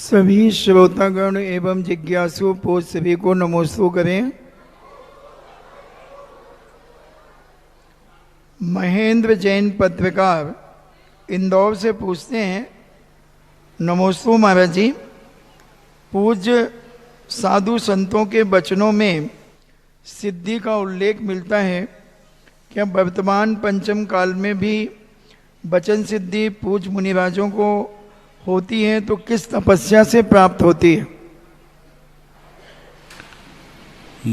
सभी श्रोतागण एवं जिज्ञासु पोष सभी को नमोस्तु करें। महेंद्र जैन पत्रकार इंदौर से पूछते हैं, नमोस्तु महाराज जी, पूज्य साधु संतों के वचनों में सिद्धि का उल्लेख मिलता है। क्या वर्तमान पंचम काल में भी वचन सिद्धि पूज्य मुनिराजों को होती है, तो किस तपस्या से प्राप्त होती है?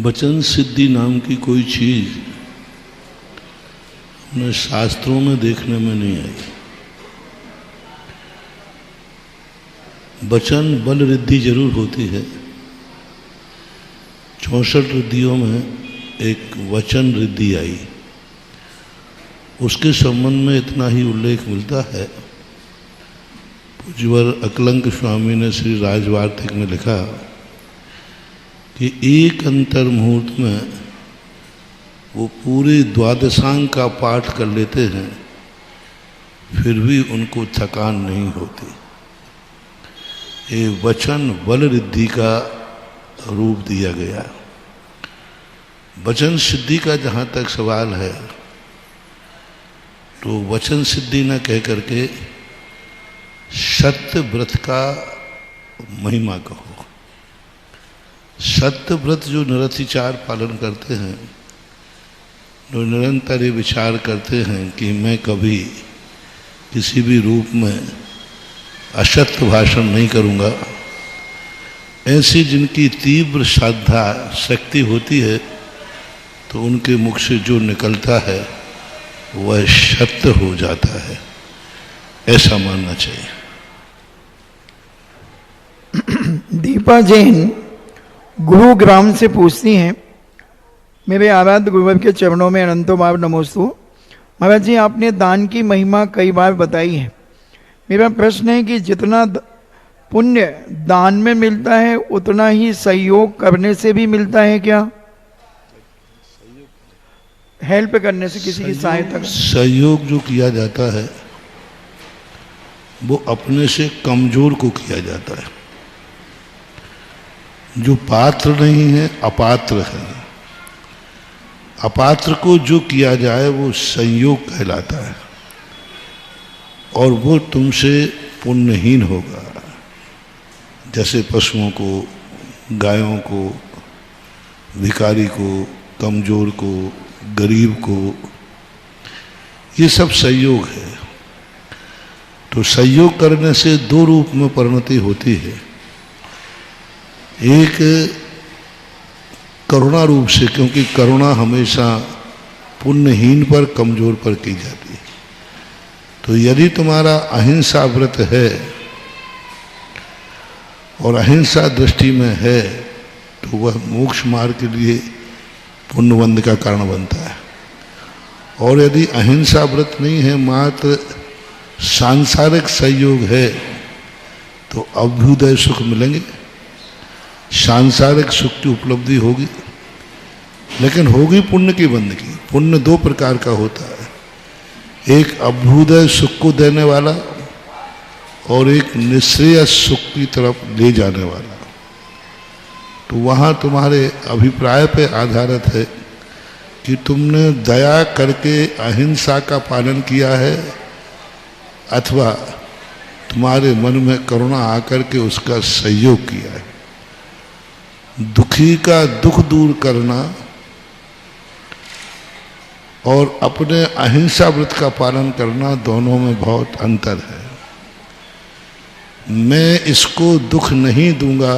वचन सिद्धि नाम की कोई चीज अपने शास्त्रों में देखने में नहीं आई। वचन बल रिद्धि जरूर होती है। 64 रिद्धियों में एक वचन रिद्धि आई, उसके संबंध में इतना ही उल्लेख मिलता है। पूज्यवर अकलंक स्वामी ने श्री राजवार्तिक में लिखा कि एक अंतर मुहूर्त में वो पूरे द्वादशांग का पाठ कर लेते हैं, फिर भी उनको थकान नहीं होती। ये वचन बल रिद्धि का रूप दिया गया। वचन सिद्धि का जहाँ तक सवाल है, तो वचन सिद्धि न कह करके सत्य व्रत का महिमा कहो। सत्य व्रत जो निरतिचार पालन करते हैं, जो निरंतर ये विचार करते हैं कि मैं कभी किसी भी रूप में असत्य भाषण नहीं करूँगा, ऐसी जिनकी तीव्र श्रद्धा शक्ति होती है, तो उनके मुख से जो निकलता है वह सत्य हो जाता है, ऐसा मानना चाहिए। दीपा जैन गुरुग्राम से पूछती हैं, मेरे आराध्य गुरुवर के चरणों में अनंतो भाव नमोस्तु। महाराज जी, आपने दान की महिमा कई बार बताई है। मेरा प्रश्न है कि जितना पुण्य दान में मिलता है, उतना ही सहयोग करने से भी मिलता है क्या? हेल्प करने से, किसी की सहायता। सहयोग जो किया जाता है वो अपने से कमजोर को किया जाता है। जो पात्र नहीं है, अपात्र है। अपात्र को जो किया जाए वो संयोग कहलाता है, और वो तुमसे पुण्यहीन होगा। जैसे पशुओं को, गायों को, भिखारी को, कमजोर को, गरीब को, ये सब संयोग है। तो संयोग करने से दो रूप में परिणति होती है। एक करुणा रूप से, क्योंकि करुणा हमेशा पुण्यहीन पर, कमजोर पर की जाती है। तो यदि तुम्हारा अहिंसा व्रत है और अहिंसा दृष्टि में है, तो वह मोक्ष मार्ग के लिए पुण्यबंध का कारण बनता है। और यदि अहिंसा व्रत नहीं है, मात्र सांसारिक संयोग है, तो अभ्युदय सुख मिलेंगे, सांसारिक सुख की उपलब्धि होगी, लेकिन होगी पुण्य की बंद की। पुण्य दो प्रकार का होता है, एक अभ्युदय सुख को देने वाला और एक निःश्रेयस सुख की तरफ ले जाने वाला। तो वहाँ तुम्हारे अभिप्राय पे आधारित है कि तुमने दया करके अहिंसा का पालन किया है, अथवा तुम्हारे मन में करुणा आकर के उसका सहयोग किया है। दुखी का दुख दूर करना और अपने अहिंसा व्रत का पालन करना, दोनों में बहुत अंतर है। मैं इसको दुख नहीं दूंगा,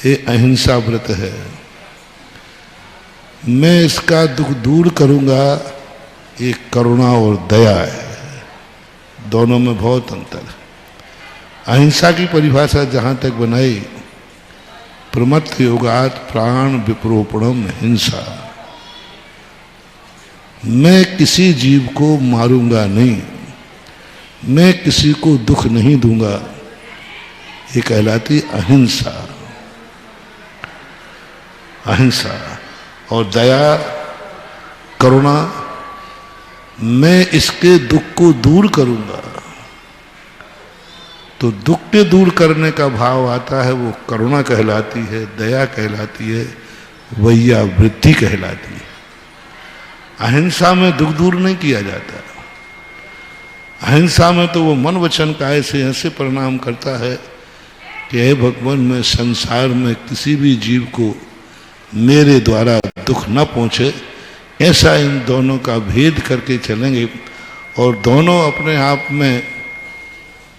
ये अहिंसा व्रत है। मैं इसका दुख दूर करूंगा, ये करुणा और दया है। दोनों में बहुत अंतर है। अहिंसा की परिभाषा जहाँ तक बनाई, प्रमत्त योगात प्राण विप्रोपणम हिंसा। मैं किसी जीव को मारूंगा नहीं, मैं किसी को दुख नहीं दूंगा, ये कहलाती अहिंसा। अहिंसा और दया, करुणा, मैं इसके दुख को दूर करूंगा, तो दुख के दूर करने का भाव आता है, वो करुणा कहलाती है, दया कहलाती है, वैया वृत्ति कहलाती है। अहिंसा में दुख दूर नहीं किया जाता। अहिंसा में तो वो मन वचन काया से ऐसे परिणाम करता है कि हे भगवान, मैं संसार में किसी भी जीव को मेरे द्वारा दुख न पहुंचे, ऐसा इन दोनों का भेद करके चलेंगे। और दोनों अपने आप में,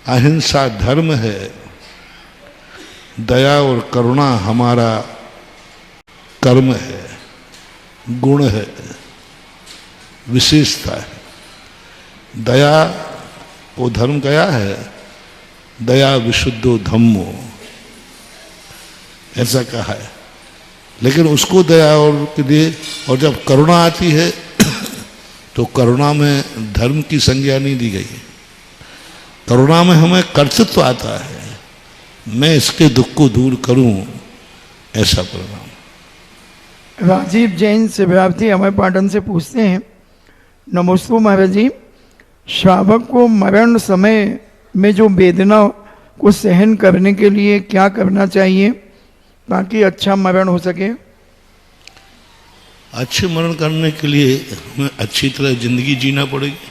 अहिंसा धर्म है, दया और करुणा हमारा कर्म है, गुण है, विशेषता है। दया वो धर्म गया है, दया विशुद्धो धम्मो, ऐसा कहा है। लेकिन उसको दया और के लिए, और जब करुणा आती है तो करुणा में धर्म की संज्ञा नहीं दी गई है। करुणा में हमें कर्तृत्व आता है, मैं इसके दुख को दूर करूं, ऐसा परिणाम। राजीव जैन शिवरात्रि अमर पाटन से पूछते हैं, नमोस्तु महाराज जी, श्रावक को मरण समय में जो वेदना को सहन करने के लिए क्या करना चाहिए ताकि अच्छा मरण हो सके? अच्छे मरण करने के लिए हमें अच्छी तरह जिंदगी जीना पड़ेगी।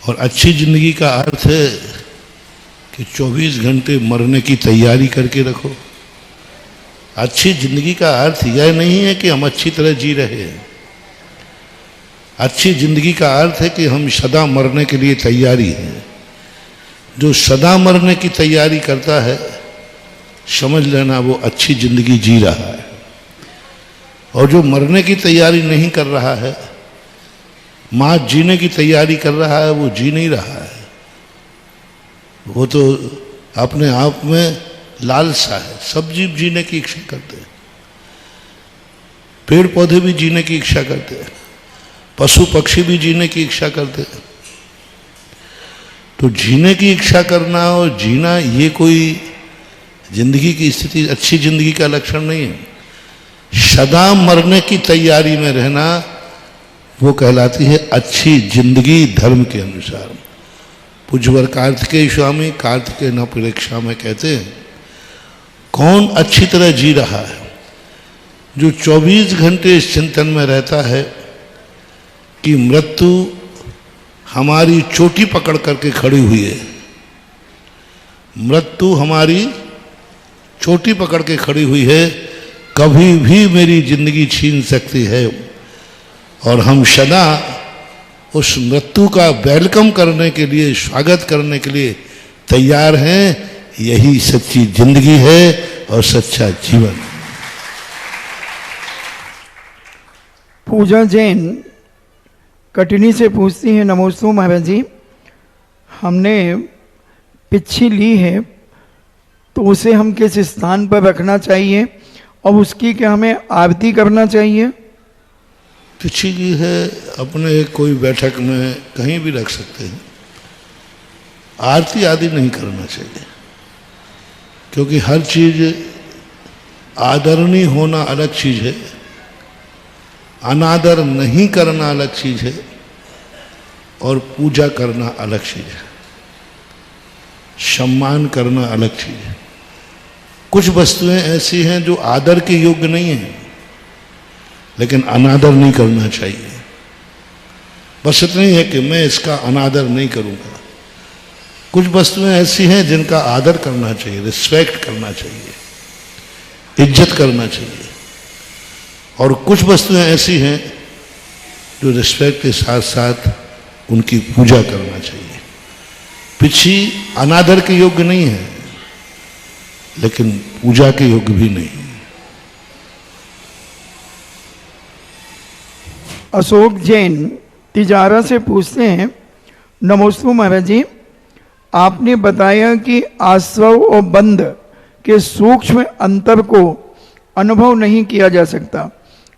और अच्छी जिंदगी का अर्थ है कि 24 घंटे मरने की तैयारी करके रखो। अच्छी जिंदगी का अर्थ यह नहीं है कि हम अच्छी तरह जी रहे हैं। अच्छी जिंदगी का अर्थ है कि हम सदा मरने के लिए तैयारी है। जो सदा मरने की तैयारी करता है, समझ लेना वो अच्छी जिंदगी जी रहा है। और जो मरने की तैयारी नहीं कर रहा है, मां जीने की तैयारी कर रहा है, वो जी नहीं रहा है। वो तो अपने आप में लालसा है। सब जीव जीने की इच्छा करते हैं, पेड़ पौधे भी जीने की इच्छा करते हैं, पशु पक्षी भी जीने की इच्छा करते हैं। तो जीने की इच्छा करना और जीना, ये कोई जिंदगी की स्थिति, अच्छी जिंदगी का लक्षण नहीं है। सदा मरने की तैयारी में रहना, वो कहलाती है अच्छी जिंदगी धर्म के अनुसार। पूज्यवर कार्तिकेय स्वामी कार्तिकेय न परीक्षा में कहते हैं, कौन अच्छी तरह जी रहा है? जो 24 घंटे इस चिंतन में रहता है कि मृत्यु हमारी चोटी पकड़ करके खड़ी हुई है, मृत्यु हमारी चोटी पकड़ के खड़ी हुई है, कभी भी मेरी जिंदगी छीन सकती है। और हम सदा उस मृत्यु का वेलकम करने के लिए, स्वागत करने के लिए तैयार हैं। यही सच्ची जिंदगी है और सच्चा जीवन। पूजा जैन कटनी से पूछती हैं, नमोस्तु महाराज जी, हमने पिच्छी ली है तो उसे हम किस स्थान पर रखना चाहिए और उसकी क्या हमें आरती करना चाहिए? पिच्छी की है, अपने कोई बैठक में कहीं भी रख सकते हैं। आरती आदि नहीं करना चाहिए, क्योंकि हर चीज आदरणीय होना अलग चीज है, अनादर नहीं करना अलग चीज है, और पूजा करना अलग चीज है, सम्मान करना अलग चीज है। कुछ वस्तुएं ऐसी हैं जो आदर के योग्य नहीं है, लेकिन अनादर नहीं करना चाहिए। बस इतना ही है कि मैं इसका अनादर नहीं करूंगा। कुछ वस्तुएं ऐसी हैं जिनका आदर करना चाहिए, रिस्पेक्ट करना चाहिए, इज्जत करना चाहिए। और कुछ वस्तुएं ऐसी हैं जो रिस्पेक्ट के साथ साथ उनकी पूजा करना चाहिए। पिच्छी अनादर के योग्य नहीं है, लेकिन पूजा के योग्य भी नहीं। अशोक जैन तिजारा से पूछते हैं, नमोस्तु महाराज जी, आपने बताया कि आश्रव और बंध के सूक्ष्म अंतर को अनुभव नहीं किया जा सकता।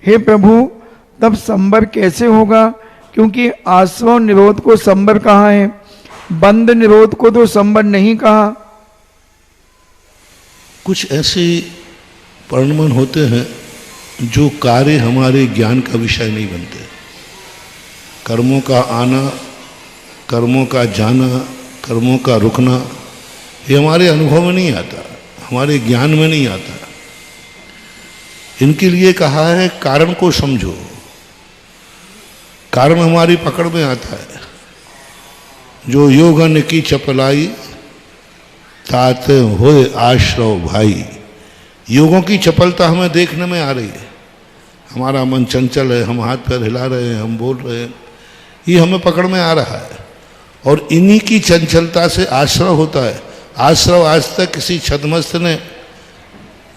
हे प्रभु, तब संबर कैसे होगा? क्योंकि आश्रव निरोध को संबर कहा है, बंध निरोध को तो संबर नहीं कहा। कुछ ऐसे परिणमन होते हैं जो कार्य हमारे ज्ञान का विषय नहीं बनते। कर्मों का आना, कर्मों का जाना, कर्मों का रुकना, ये हमारे अनुभव में नहीं आता, हमारे ज्ञान में नहीं आता। इनके लिए कहा है कारण को समझो। कारण हमारी पकड़ में आता है। जो योगन की चपलाई तात होए आश्रव भाई। योगों की चपलता हमें देखने में आ रही है। हमारा मन चंचल है, हम हाथ पैर हिला रहे हैं, हम बोल रहे हैं, ये हमें पकड़ में आ रहा है। और इन्हीं की चंचलता से आश्रव होता है। आश्रव आज तक किसी छदमस्त ने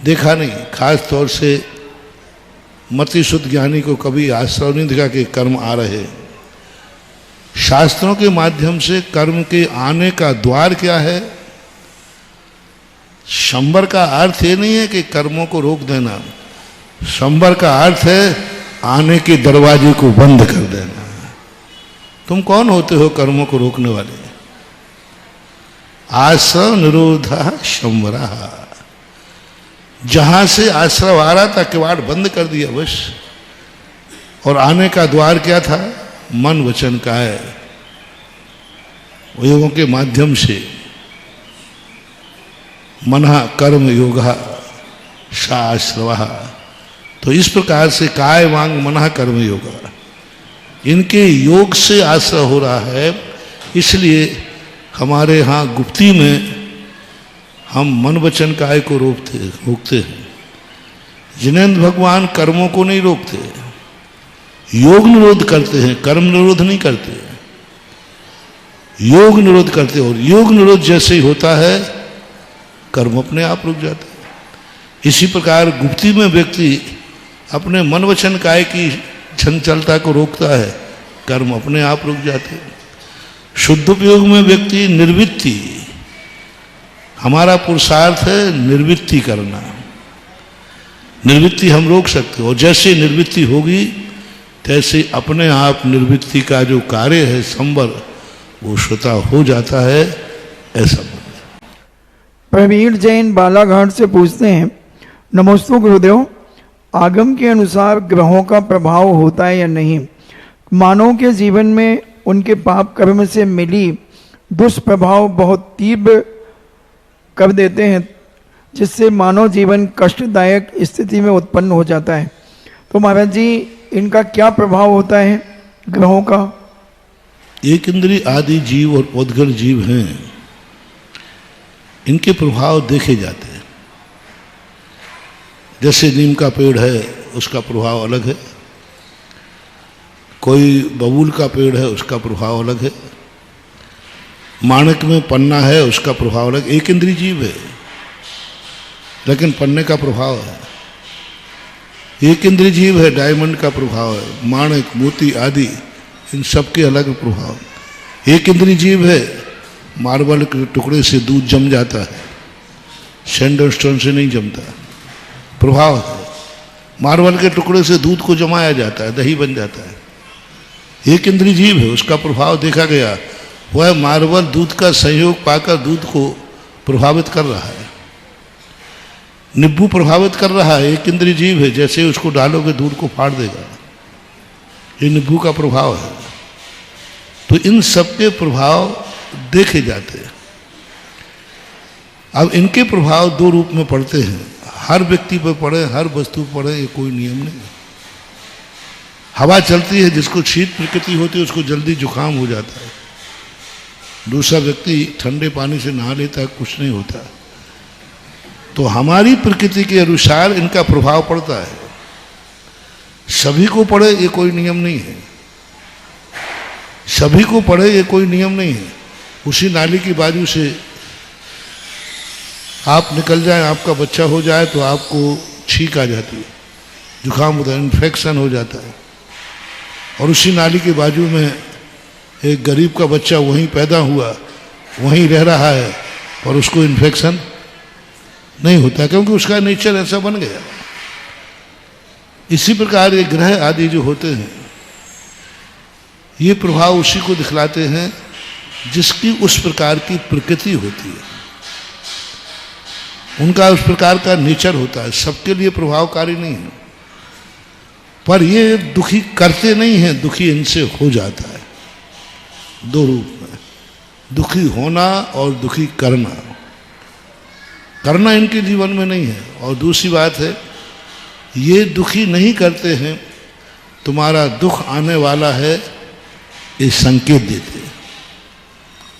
देखा नहीं, खास तौर से मति शुद्ध ज्ञानी को कभी आश्रव नहीं दिखा कि कर्म आ रहे। शास्त्रों के माध्यम से कर्म के आने का द्वार क्या है? शंबर का अर्थ ये नहीं है कि कर्मों को रोक देना। शंबर का अर्थ है आने के दरवाजे को बंद कर देना। तुम कौन होते हो कर्मों को रोकने वाले? आश्रव निरोधा शंबरा। जहां से आश्रव आ रहा था किवाड़ बंद कर दिया बस। और आने का द्वार क्या था? मन वचन का है। योगों के माध्यम से मनः कर्म योगा शाश्रव। तो इस प्रकार से काय वांग मनः कर्म योगा, इनके योग से आश्रय हो रहा है। इसलिए हमारे यहाँ गुप्ती में हम मन वचन काय को रोकते हैं। जिनेंद्र भगवान कर्मों को नहीं रोकते, योग निरोध करते हैं, कर्म निरोध नहीं करते। योग निरोध करते, और योग निरोध जैसे ही होता है कर्म अपने आप रुक जाता है। इसी प्रकार गुप्ती में व्यक्ति अपने मन वचन काय की चंचलता को रोकता है, कर्म अपने आप रुक जाते हैं। शुद्ध उपयोग में व्यक्ति निर्वृत्ति, हमारा पुरुषार्थ है निर्वृत्ति करना। निर्वृत्ति हम रोक सकते हो, और जैसे निर्वृत्ति होगी तैसे अपने आप निर्वृत्ति का जो कार्य है संवर, वो स्वतः हो जाता है। ऐसा प्रवीण जैन बालाघाट से पूछते हैं, नमोस्तु गुरुदेव, आगम के अनुसार ग्रहों का प्रभाव होता है या नहीं? मानव के जीवन में उनके पाप कर्म से मिली दुष्प्रभाव बहुत तीव्र कर देते हैं, जिससे मानव जीवन कष्टदायक स्थिति में उत्पन्न हो जाता है। तो महाराज जी, इनका क्या प्रभाव होता है ग्रहों का? एक इंद्रिय आदि जीव और उद्गल जीव हैं, इनके प्रभाव देखे जाते हैं। जैसे नीम का पेड़ है, उसका प्रभाव अलग है। कोई बबूल का पेड़ है, उसका प्रभाव अलग है। माणक में पन्ना है, उसका प्रभाव अलग। एक इंद्रिय जीव है लेकिन पन्ने का प्रभाव है। एक इंद्रिय जीव है, डायमंड का प्रभाव है। माणक, मोती आदि इन सब के अलग प्रभाव। एक इंद्रिय जीव है, मार्बल के टुकड़े से दूध जम जाता है, सैंडल स्टोन से नहीं जमता, प्रभाव है। मार्बल के टुकड़े से दूध को जमाया जाता है, दही बन जाता है। एक इंद्रिय जीव है, उसका प्रभाव देखा गया। वह मार्बल दूध का संयोग पाकर दूध को प्रभावित कर रहा है। नींबू प्रभावित कर रहा है, एक इंद्रिय जीव है, जैसे उसको डालोगे दूध को फाड़ देगा। ये नींबू का प्रभाव है। तो इन सब के प्रभाव देखे जाते हैं। अब इनके प्रभाव दो रूप में पड़ते हैं। हर व्यक्ति पर पड़े, हर वस्तु पर पड़े, ये कोई नियम नहीं। हवा चलती है, जिसको शीत प्रकृति होती है उसको जल्दी जुकाम हो जाता है। दूसरा व्यक्ति ठंडे पानी से नहा लेता है, कुछ नहीं होता। तो हमारी प्रकृति के अनुसार इनका प्रभाव पड़ता है। सभी को पड़े ये कोई नियम नहीं है। सभी को पड़े ये कोई नियम नहीं है। उसी नाली की बाजू से आप निकल जाए, आपका बच्चा हो जाए तो आपको छींक आ जाती है, जुकाम होता है, इन्फेक्शन हो जाता है। और उसी नाली के बाजू में एक गरीब का बच्चा वहीं पैदा हुआ, वहीं रह रहा है, और उसको इन्फेक्शन नहीं होता, क्योंकि उसका नेचर ऐसा बन गया। इसी प्रकार ये ग्रह आदि जो होते हैं, ये प्रभाव उसी को दिखलाते हैं जिसकी उस प्रकार की प्रकृति होती है, उनका उस प्रकार का नेचर होता है। सबके लिए प्रभावकारी नहीं है, पर ये दुखी करते नहीं हैं, दुखी इनसे हो जाता है। दो रूप में, दुखी होना और दुखी करना, करना इनके जीवन में नहीं है। और दूसरी बात है, ये दुखी नहीं करते हैं, तुम्हारा दुख आने वाला है ये संकेत देते हैं।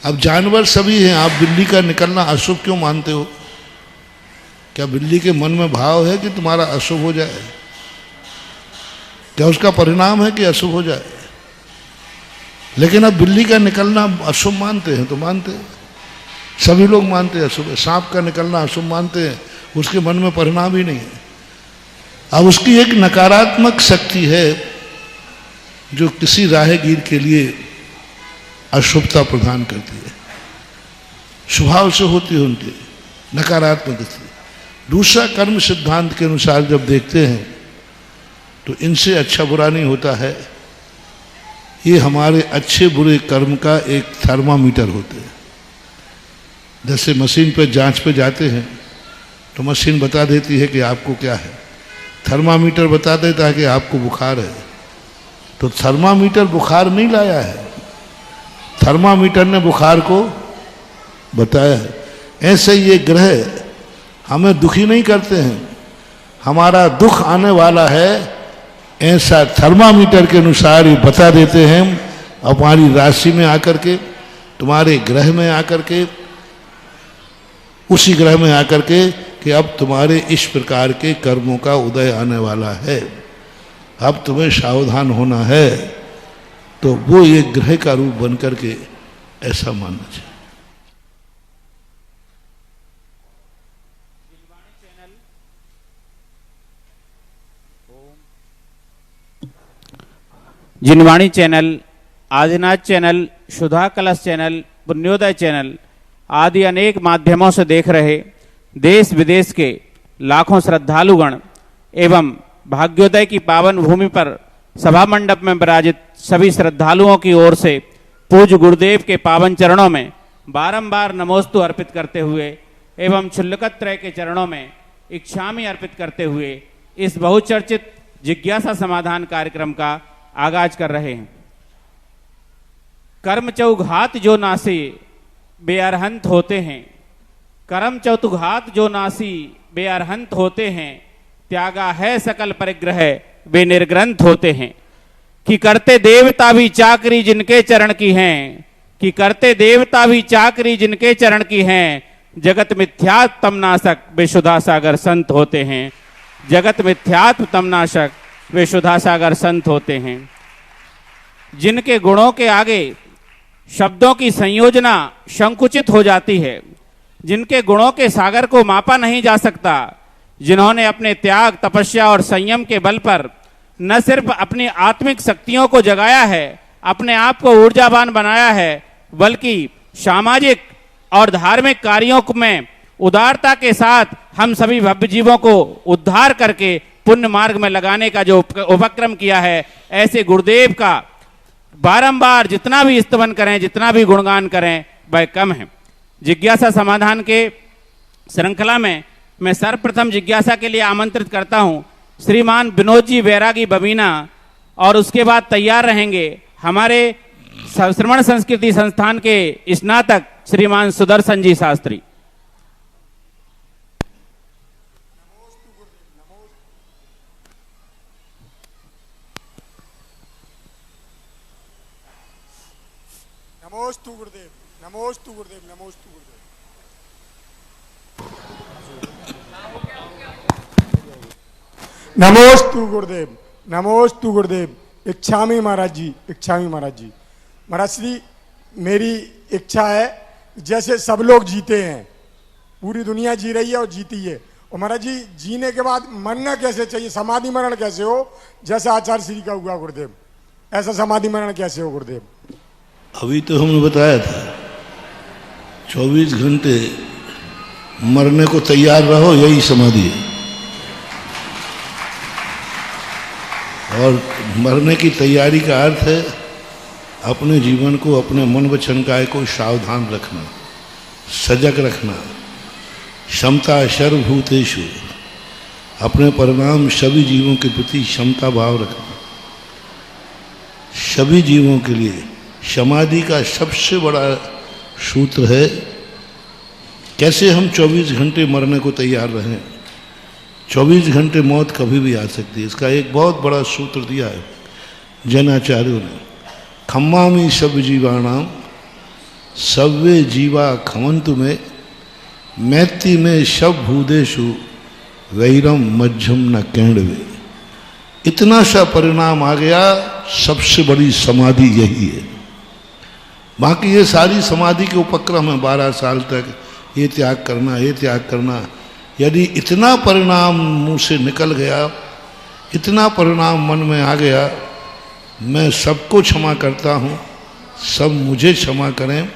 अब जानवर सभी हैं, आप बिल्ली का निकलना अशुभ क्यों मानते हो? क्या बिल्ली के मन में भाव है कि तुम्हारा अशुभ हो जाए? क्या उसका परिणाम है कि अशुभ हो जाए? लेकिन अब बिल्ली का निकलना अशुभ मानते हैं तो मानते हैं, सभी लोग मानते हैं अशुभ। सांप का निकलना अशुभ मानते हैं, उसके मन में परिणाम ही नहीं है। अब उसकी एक नकारात्मक शक्ति है जो किसी राहगीर के लिए अशुभता प्रदान करती है, स्वभाव से होती है उनकी नकारात्मक स्थिति। दूसरा, कर्म सिद्धांत के अनुसार जब देखते हैं तो इनसे अच्छा बुरा नहीं होता है, ये हमारे अच्छे बुरे कर्म का एक थर्मामीटर होते हैं। जैसे मशीन पे जांच पे जाते हैं तो मशीन बता देती है कि आपको क्या है, थर्मामीटर बता देता है कि आपको बुखार है। तो थर्मामीटर बुखार नहीं लाया है, थर्मामीटर ने बुखार को बताया है। ऐसे ये ग्रह हमें दुखी नहीं करते हैं, हमारा दुख आने वाला है ऐसा थर्मामीटर के अनुसार ये बता देते हैं। हमारी राशि में आकर के, तुम्हारे ग्रह में आकर के, उसी ग्रह में आकर के कि अब तुम्हारे इस प्रकार के कर्मों का उदय आने वाला है, अब तुम्हें सावधान होना है। तो वो ये ग्रह का रूप बन करके ऐसा मानना चाहिए। जिनवाणी चैनल, आदिनाथ चैनल, सुधा कलश चैनल, पुण्योदय चैनल आदि अनेक माध्यमों से देख रहे देश विदेश के लाखों श्रद्धालुगण एवं भाग्योदय की पावन भूमि पर सभा मंडप में विराजित सभी श्रद्धालुओं की ओर से पूज्य गुरुदेव के पावन चरणों में बारंबार नमोस्तु अर्पित करते हुए एवं क्षुल्लकत्रय के चरणों में इच्छामि अर्पित करते हुए इस बहुचर्चित जिज्ञासा समाधान कार्यक्रम का आगाज कर रहे हैं। कर्म चौघात जो नासी बेअरहंत होते हैं, कर्म चौघात जो नासी बेअरहंत होते हैं, त्यागा है सकल परिग्रह वे निर्ग्रंथ होते हैं। कि करते देवता भी चाकरी जिनके चरण की हैं, कि करते देवता भी चाकरी जिनके चरण की हैं, जगत मिथ्यात्म तमनाशक वे सुधा सागर संत होते हैं। जगत मिथ्यात्म तमनाशक वे सुधा सागर संत होते हैं। जिनके गुणों के आगे शब्दों की संयोजना संकुचित हो जाती है, जिनके गुणों के सागर को मापा नहीं जा सकता, जिन्होंने अपने त्याग, तपस्या और संयम के बल पर न सिर्फ अपनी आत्मिक शक्तियों को जगाया है, अपने आप को ऊर्जावान बनाया है, बल्कि सामाजिक और धार्मिक कार्यों में उदारता के साथ हम सभी भव्य जीवों को उद्धार करके पुण्य मार्ग में लगाने का जो उपक्रम किया है, ऐसे गुरुदेव का बारंबार जितना भी स्तवन करें, जितना भी गुणगान करें, वह कम है। जिज्ञासा समाधान के श्रृंखला में मैं सर्वप्रथम जिज्ञासा के लिए आमंत्रित करता हूं श्रीमान विनोद जी बैरागी बबीना, और उसके बाद तैयार रहेंगे हमारे श्रवण संस्कृति संस्थान के स्नातक श्रीमान सुदर्शन जी शास्त्री। नमोस्तु गुरुदेव, नमोस्तु गुरुदेव, नमोस्तु गुरुदेव। नमोस्तु गुरुदेव, नमोस्तु गुरुदेव। इच्छामि महाराज जी, इच्छामि महाराज जी। महाराज श्री, मेरी इच्छा है जैसे सब लोग जीते हैं, पूरी दुनिया जी रही है और जीती है, और महाराज जी जीने के बाद मरना कैसे चाहिए, समाधि मरण कैसे हो, जैसा आचार्य श्री का हुआ गुरुदेव, ऐसा समाधि मरण कैसे हो गुरुदेव? अभी तो हमने बताया था 24 घंटे मरने को तैयार रहो, यही समाधि है। और मरने की तैयारी का अर्थ है अपने जीवन को, अपने मन वचन काय को सावधान रखना, सजग रखना, क्षमता सर्वभूतेषु, अपने परिणाम सभी जीवों के प्रति क्षमता भाव रखना। सभी जीवों के लिए समाधि का सबसे बड़ा सूत्र है, कैसे हम 24 घंटे मरने को तैयार रहें। 24 घंटे मौत कभी भी आ सकती है। इसका एक बहुत बड़ा सूत्र दिया है जैनाचार्यों ने। खम्मामी सब जीवाणाम सव्वे जीवा खमंतु में मैत्री में शब भूदेशु वैरम मध्यम न केंडवे। इतना सा परिणाम आ गया, सबसे बड़ी समाधि यही है। बाकी ये सारी समाधि के उपक्रम है, 12 साल तक ये त्याग करना, ये त्याग करना। यदि इतना परिणाम मुंह से निकल गया, इतना परिणाम मन में आ गया, मैं सबको क्षमा करता हूँ, सब मुझे क्षमा करें,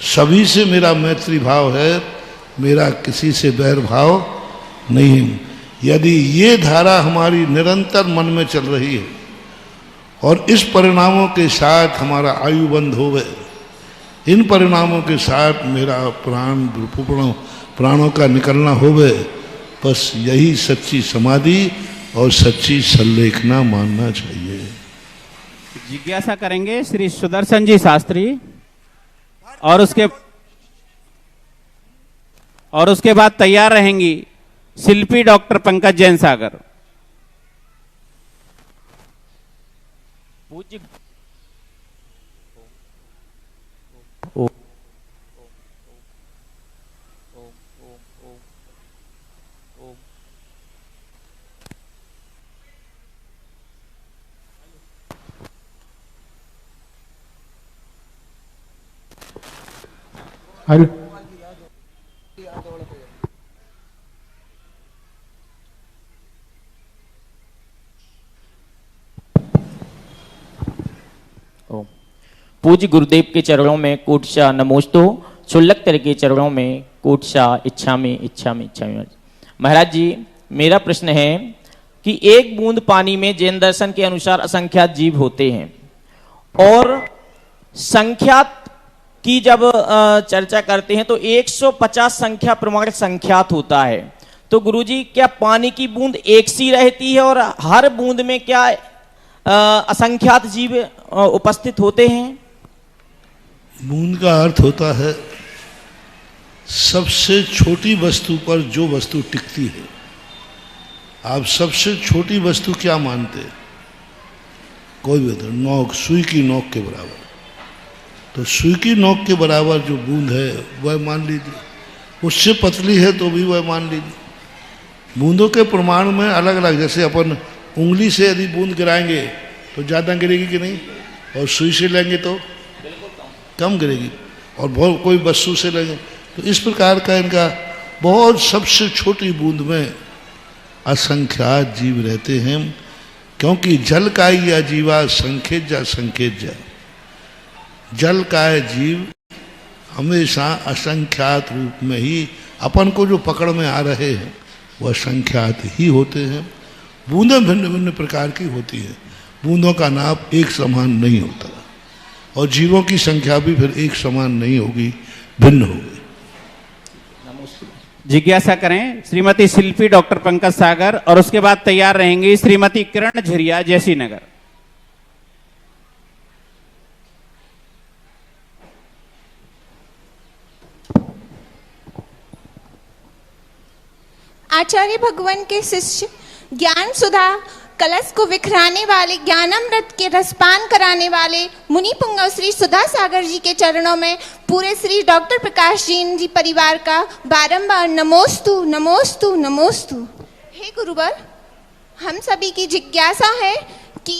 सभी से मेरा मैत्री भाव है, मेरा किसी से बैर भाव नहीं है। यदि ये धारा हमारी निरंतर मन में चल रही है और इस परिणामों के साथ हमारा आयु बंद हो गए, इन परिणामों के साथ मेरा प्राणों का निकलना हो गए, बस यही सच्ची समाधि और सच्ची संलेखना मानना चाहिए। जिज्ञासा करेंगे श्री सुदर्शन जी शास्त्री और उसके बाद तैयार रहेंगी शिल्पी डॉक्टर पंकज जैन सागर। पूज्य पूज्य गुरुदेव के चरणों में कोटशा नमोस्तु, शुल्लक तेरे के चरणों में कोटशा इच्छामि इच्छामि इच्छामि। महाराज जी, मेरा प्रश्न है कि एक बूंद पानी में जैन दर्शन के अनुसार असंख्यात जीव होते हैं और संख्यात की जब चर्चा करते हैं तो 150 संख्या प्रमाण संख्यात होता है। तो गुरुजी, क्या पानी की बूंद एक सी रहती है और हर बूंद में क्या असंख्यात जीव उपस्थित होते हैं? बूंद का अर्थ होता है सबसे छोटी वस्तु पर जो वस्तु टिकती है। आप सबसे छोटी वस्तु क्या मानते हैं? कोई भी तो नोक, सुई की नोक के बराबर। तो सुई की नोक के बराबर जो बूंद है वह मान लीजिए, उससे पतली है तो भी वह मान लीजिए। बूंदों के प्रमाण में अलग अलग, जैसे अपन उंगली से यदि बूंद गिराएंगे तो ज़्यादा गिरेगी कि नहीं, और सुई से लेंगे तो कम गिरेगी, और बहुत कोई वस्तु से लेंगे तो इस प्रकार का इनका बहुत सबसे छोटी बूंद में असंख्यात जीव रहते हैं। क्योंकि जल का या जीवा संखेत जा जल का जीव हमेशा असंख्यात रूप में ही अपन को जो पकड़ में आ रहे हैं वह संख्यात ही होते हैं। बूंदें भिन्न भिन्न प्रकार की होती है, बूंदों का नाप एक समान नहीं होता और जीवों की संख्या भी फिर एक समान नहीं होगी, भिन्न होगी। जिज्ञासा करें श्रीमती शिल्पी डॉक्टर पंकज सागर और उसके बाद तैयार रहेंगी श्रीमती किरण झरिया जैसी नगर। आचार्य भगवान के शिष्य ज्ञान सुधा कलश को विखराने वाले, ज्ञानामृत के रसपान कराने वाले मुनि पुंगव श्री सुधा सागर जी के चरणों में पूरे श्री डॉक्टर प्रकाश जैन जी परिवार का बारंबार नमोस्तु नमोस्तु नमोस्तु। हे गुरुवर, हम सभी की जिज्ञासा है कि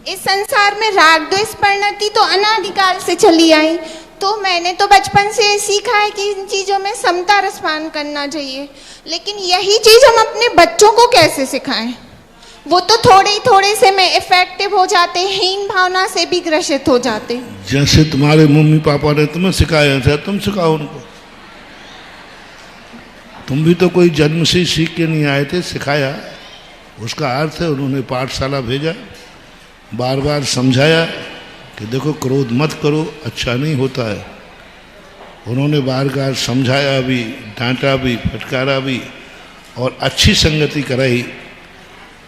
इस संसार में राग द्वेष परिणति तो अनादिकाल से चली आई, तो मैंने तो बचपन से सीखा है कि इन चीज़ों में समता रसपान करना चाहिए, लेकिन यही चीज़ हम अपने बच्चों को कैसे सिखाएं? वो तो थोड़े से में इफेक्टिव हो जाते, हीन भावना से भी ग्रसित हो जाते। जैसे तुम्हारे मम्मी पापा ने तुम्हें सिखाया था, तुम सिखाओ उनको। तुम भी तो कोई जन्म से सीख के नहीं आए थे, सिखाया। उसका अर्थ है उन्होंने पाठशाला भेजा, बार बार समझाया कि देखो क्रोध मत करो, अच्छा नहीं होता है। उन्होंने बार बार समझाया भी, डांटा भी, फटकारा भी और अच्छी संगति कराई,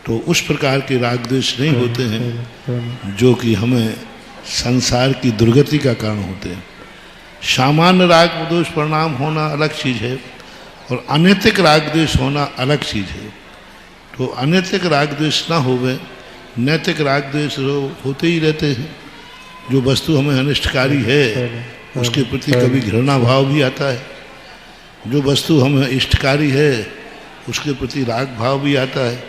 तो उस प्रकार के राग द्वेष नहीं होते हैं जो कि हमें संसार की दुर्गति का कारण होते हैं। सामान्य राग दोष परिणाम होना अलग चीज़ है और अनैतिक राग द्वेष होना अलग चीज़ है। तो अनैतिक राग द्वेष ना होवे, नैतिक राग द्वेष होते ही रहते हैं। जो वस्तु हमें अनिष्टकारी है उसके प्रति कभी घृणा भाव भी आता है, जो वस्तु हमें इष्टकारी है उसके प्रति राग भाव भी आता है।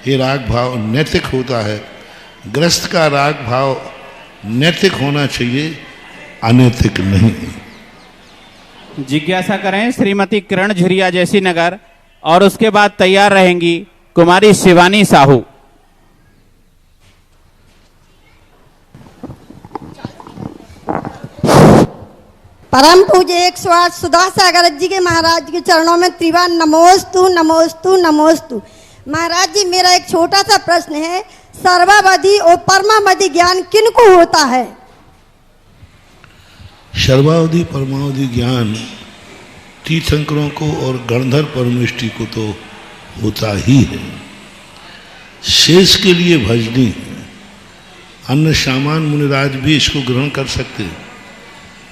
ये राग भाव नैतिक होता है। गृहस्थ का राग भाव नैतिक होना चाहिए, अनैतिक नहीं। जिज्ञासा करें श्रीमती किरण झुरिया जैसी नगर, और उसके बाद तैयार रहेंगी कुमारी शिवानी साहू। परम पूज्य 108 सुधा सागर जी के महाराज के चरणों में त्रिवार नमोस्तु नमोस्तु नमोस्तु। महाराज जी, मेरा एक छोटा सा प्रश्न है, सर्वावधि और परमावधि ज्ञान किनको होता है? सर्वावधि परमावधि ज्ञान तीर्थंकरों को और गणधर परमेष्टि को तो होता ही है। शेष के लिए भजनी है। अन्य सामान्य मुनिराज भी इसको ग्रहण कर सकते हैं,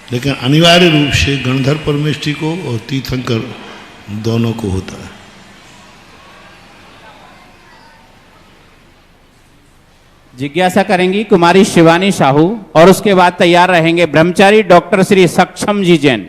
लेकिन अनिवार्य रूप से गणधर परमेष्टि को और तीर्थंकर दोनों को होता है। जिज्ञासा करेंगी कुमारी शिवानी साहू, और उसके बाद तैयार रहेंगे ब्रह्मचारी डॉक्टर श्री सक्षम जी जैन।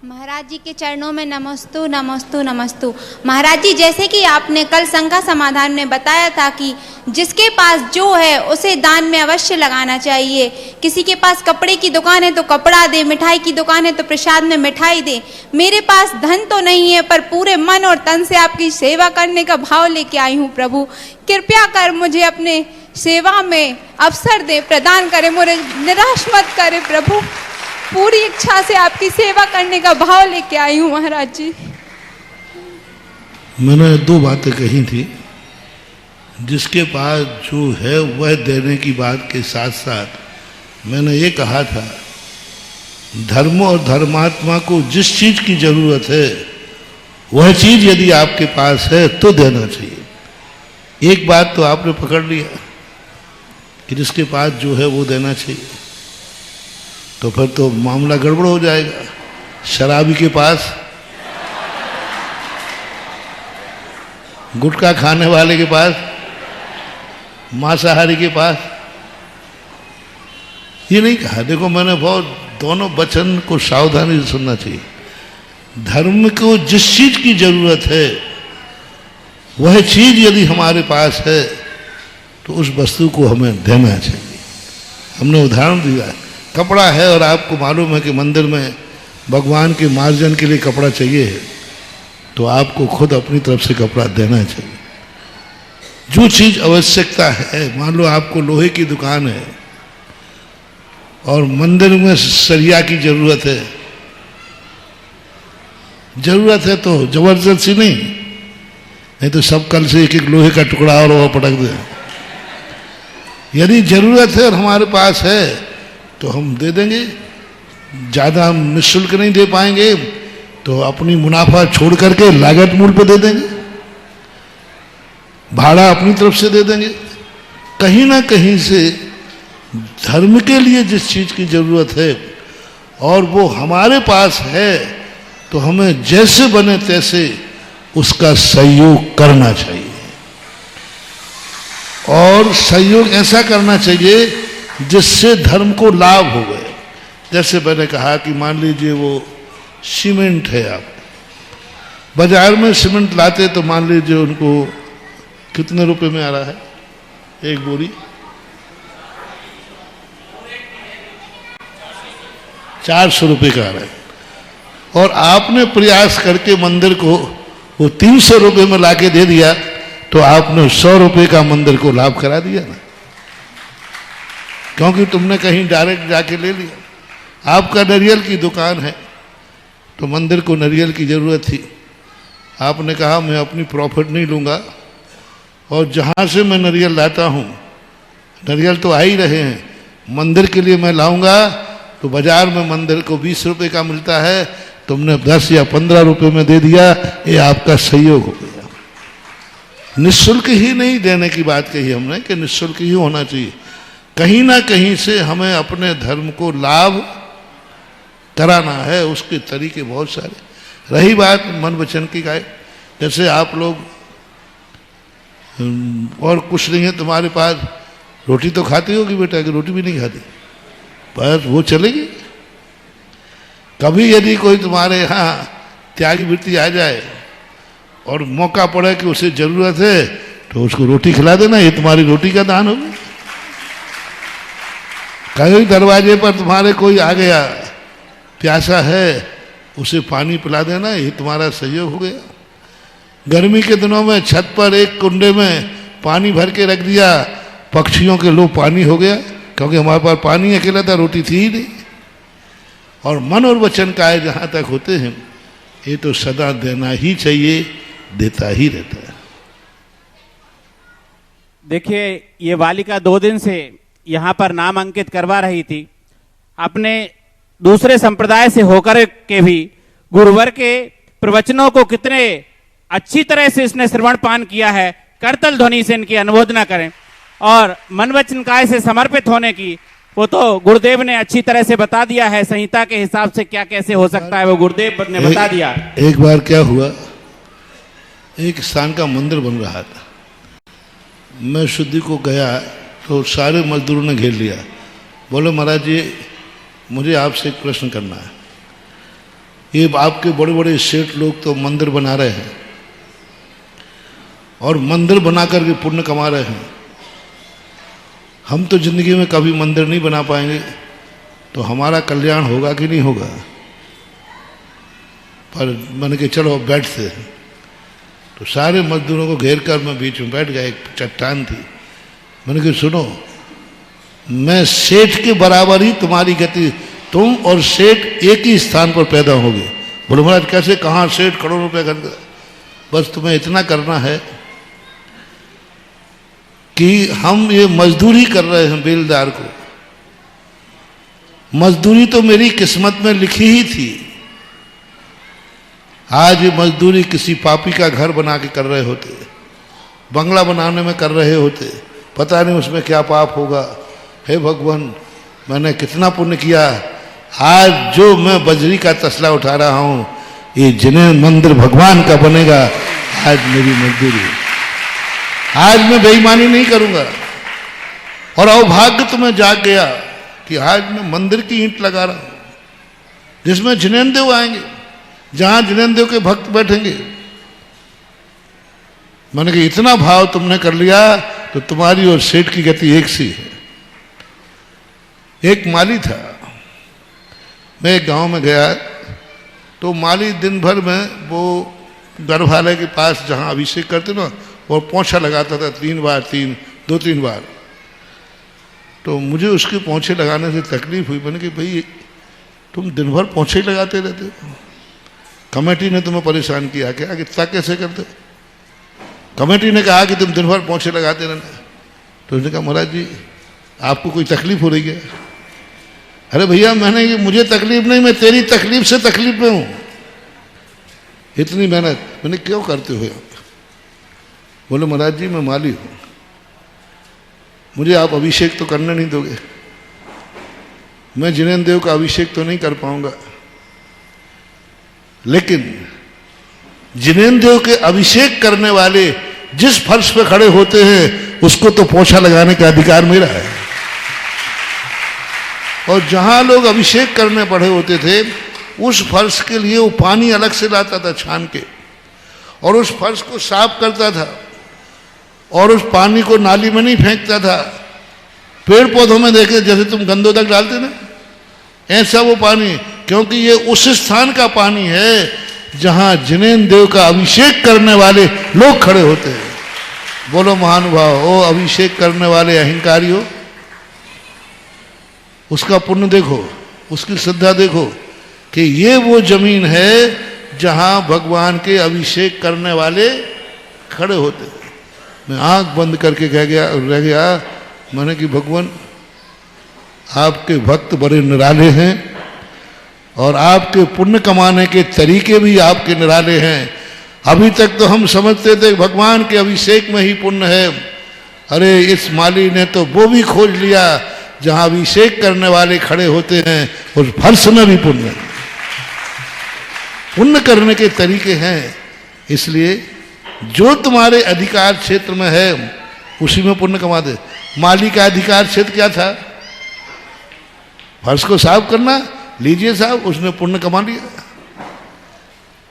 महाराज जी के चरणों में नमस्तु नमस्तु नमस्तु। महाराज जी, जैसे कि आपने कल शंका समाधान में बताया था कि जिसके पास जो है उसे दान में अवश्य लगाना चाहिए। किसी के पास कपड़े की दुकान है तो कपड़ा दे, मिठाई की दुकान है तो प्रसाद में मिठाई दे। मेरे पास धन तो नहीं है, पर पूरे मन और तन से आपकी सेवा करने का भाव लेके आई हूँ। प्रभु कृपया कर मुझे अपने सेवा में अवसर दे, प्रदान करे, मुझे निराश मत करे। प्रभु पूरी इच्छा से आपकी सेवा करने का भाव लेके आई हूँ महाराज जी। मैंने दो बातें कही थी। जिसके पास जो है वह देने की बात के साथ साथ मैंने ये कहा था, धर्म और धर्मात्मा को जिस चीज की जरूरत है वह चीज यदि आपके पास है तो देना चाहिए। एक बात तो आपने पकड़ लिया कि जिसके पास जो है वो देना चाहिए, तो फिर तो मामला गड़बड़ हो जाएगा। शराबी के पास, गुटखा खाने वाले के पास, मांसाहारी के पास, ये नहीं कहा। देखो मैंने बहुत दोनों वचन को सावधानी से सुनना चाहिए। धर्म को जिस चीज की जरूरत है वह चीज यदि हमारे पास है तो उस वस्तु को हमें देना चाहिए। हमने उदाहरण दिया, कपड़ा है और आपको मालूम है कि मंदिर में भगवान के मार्जन के लिए कपड़ा चाहिए, तो आपको खुद अपनी तरफ से कपड़ा देना चाहिए। जो चीज आवश्यकता है, मान लो आपको लोहे की दुकान है और मंदिर में सरिया की जरूरत है तो जबरदस्ती नहीं तो सब कल से एक एक लोहे का टुकड़ा और वो पटक दे। यदि जरूरत है और हमारे पास है तो हम दे देंगे। ज़्यादा हम निःशुल्क नहीं दे पाएंगे तो अपनी मुनाफा छोड़ करके लागत मूल्य पे दे देंगे, भाड़ा अपनी तरफ से दे देंगे। कहीं ना कहीं से धर्म के लिए जिस चीज की जरूरत है और वो हमारे पास है तो हमें जैसे बने तैसे उसका सहयोग करना चाहिए। और सहयोग ऐसा करना चाहिए जिससे धर्म को लाभ हो गए। जैसे मैंने कहा कि मान लीजिए वो सीमेंट है, आप बाजार में सीमेंट लाते तो मान लीजिए उनको कितने रुपए में आ रहा है एक बोरी? 400 रुपये का आ रहा है। और आपने प्रयास करके मंदिर को वो 300 रुपये में लाके दे दिया तो आपने 100 रुपये का मंदिर को लाभ करा दिया ना, क्योंकि तुमने कहीं डायरेक्ट जाके ले लिया। आपका नारियल की दुकान है तो मंदिर को नारियल की जरूरत थी, आपने कहा मैं अपनी प्रॉफिट नहीं लूँगा और जहाँ से मैं नारियल लाता हूँ, नारियल तो आ ही रहे हैं, मंदिर के लिए मैं लाऊंगा तो बाजार में मंदिर को 20 रुपये का मिलता है, तुमने 10 या 15 रुपये में दे दिया, ये आपका सहयोग हो गया। निःशुल्क ही नहीं देने की बात कही हमने कि निःशुल्क ही होना चाहिए। कहीं ना कहीं से हमें अपने धर्म को लाभ कराना है, उसके तरीके बहुत सारे। रही बात मन वचन की गाय, जैसे आप लोग और कुछ नहीं है तुम्हारे पास, रोटी तो खाती होगी बेटा, कि रोटी भी नहीं खाती, बस वो चलेगी। कभी यदि कोई तुम्हारे यहाँ त्यागी वृत्ति आ जाए और मौका पड़े कि उसे जरूरत है, तो उसको रोटी खिला देना, ये तुम्हारी रोटी का दान होगा। कहीं दरवाजे पर तुम्हारे कोई आ गया, प्यासा है, उसे पानी पिला देना, ये तुम्हारा सहयोग हो गया। गर्मी के दिनों में छत पर एक कुंडे में पानी भर के रख दिया, पक्षियों के लो पानी हो गया, क्योंकि हमारे पास पानी अकेला था, रोटी थी ही नहीं। और मन और वचन काय जहाँ तक होते हैं, ये तो सदा देना ही चाहिए, देता ही रहता है। देखिए, ये बालिका 2 दिन से यहाँ पर नाम अंकित करवा रही थी। अपने दूसरे संप्रदाय से होकर के भी गुरुवर के प्रवचनों को कितने अच्छी तरह से इसने श्रवण पान किया है। करतल ध्वनि से इनकी अनुमोदना करें। और मन वचन काय से समर्पित होने की, वो तो गुरुदेव ने अच्छी तरह से बता दिया है, संहिता के हिसाब से क्या कैसे हो सकता है वो गुरुदेव ने बता दिया। एक बार क्या हुआ, एक स्थान का मंदिर बन रहा था, मैं शुद्धि को गया तो सारे मजदूरों ने घेर लिया। बोले महाराज जी, मुझे आपसे एक प्रश्न करना है। ये आपके बड़े बड़े सेठ लोग तो मंदिर बना रहे हैं और मंदिर बना करके पुण्य कमा रहे हैं, हम तो जिंदगी में कभी मंदिर नहीं बना पाएंगे, तो हमारा कल्याण होगा कि नहीं होगा? पर मैंने कहा चलो बैठते हैं। तो सारे मजदूरों को घेर कर मैं बीच में बैठ गया, एक चट्टान थी। मैंने कहा सुनो, मैं सेठ के बराबर ही तुम्हारी गति, तुम और सेठ एक ही स्थान पर पैदा होगे। बोले महाराज कैसे, कहाँ सेठ करोड़ों रुपए कर, बस तुम्हें इतना करना है कि हम ये मजदूरी कर रहे हैं बेलदार को, मजदूरी तो मेरी किस्मत में लिखी ही थी। आज ये मजदूरी किसी पापी का घर बना के कर रहे होते, बंगला बनाने में कर रहे होते, पता नहीं उसमें क्या पाप होगा। हे भगवान, मैंने कितना पुण्य किया, आज जो मैं बजरी का तसला उठा रहा हूं, ये जिन्हें मंदिर भगवान का बनेगा, आज मेरी मजदूरी। आज मैं बेईमानी नहीं करूंगा। और अवभाग्य तुम्हें जाग गया कि आज मैं मंदिर की ईंट लगा रहा हूं जिसमें जिनेंद्र देव आएंगे, जहां जिनेंद्र देव के भक्त बैठेंगे। मैंने कहा इतना भाव तुमने कर लिया तो तुम्हारी और सेठ की गति एक सी है। एक माली था, मैं एक गांव में गया तो माली दिन भर में वो गर्भालय के पास जहां अभिषेक करते ना, और पोंछा लगाता था 2-3 बार। तो मुझे उसके पोंछे लगाने से तकलीफ हुई। मैंने कहा भाई तुम दिन भर पोंछे लगाते रहते हो, कमेटी ने तुम्हें परेशान किया क्या, इतना कैसे करते? कमेटी ने कहा कि तुम दिन भर पोंछे लगाते रहना। तो उसने कहा महाराज जी आपको कोई तकलीफ हो रही है? अरे भैया मैंने कि मुझे तकलीफ नहीं, मैं तेरी तकलीफ से तकलीफ में हूं। इतनी मेहनत मैंने क्यों करते हो? बोले महाराज जी मैं माली हूं, मुझे आप अभिषेक तो करने नहीं दोगे, मैं जिनेंद्र देव का अभिषेक तो नहीं कर पाऊंगा, लेकिन जिनेंद्र देव के अभिषेक करने वाले जिस फर्श पे खड़े होते हैं उसको तो पोछा लगाने का अधिकार मेरा है। और जहां लोग अभिषेक करने पड़े होते थे उस फर्श के लिए वो पानी अलग से लाता था छान के, और उस फर्श को साफ करता था, और उस पानी को नाली में नहीं फेंकता था। पेड़ पौधों में देखे जैसे तुम गंदोदक डालते ना, ऐसा वो पानी, क्योंकि ये उस स्थान का पानी है जहां जिनेंद्र देव का अभिषेक करने वाले लोग खड़े होते हैं। बोलो महानुभाव, ओ अभिषेक करने वाले अहंकारियों, उसका पुण्य देखो, उसकी श्रद्धा देखो कि ये वो जमीन है जहां भगवान के अभिषेक करने वाले खड़े होते हैं। मैं आंख बंद करके रह गया। मैंने कि भगवान आपके भक्त बड़े निराले हैं और आपके पुण्य कमाने के तरीके भी आपके निराले हैं। अभी तक तो हम समझते थे भगवान के अभिषेक में ही पुण्य है। अरे इस माली ने तो वो भी खोज लिया जहां अभिषेक करने वाले खड़े होते हैं उस फर्श में भी पुण्य है। पुण्य करने के तरीके हैं, इसलिए जो तुम्हारे अधिकार क्षेत्र में है उसी में पुण्य कमा दे। माली का अधिकार क्षेत्र क्या था? फर्श को साफ करना, लीजिए साहब, उसने पुण्य कमा लिया।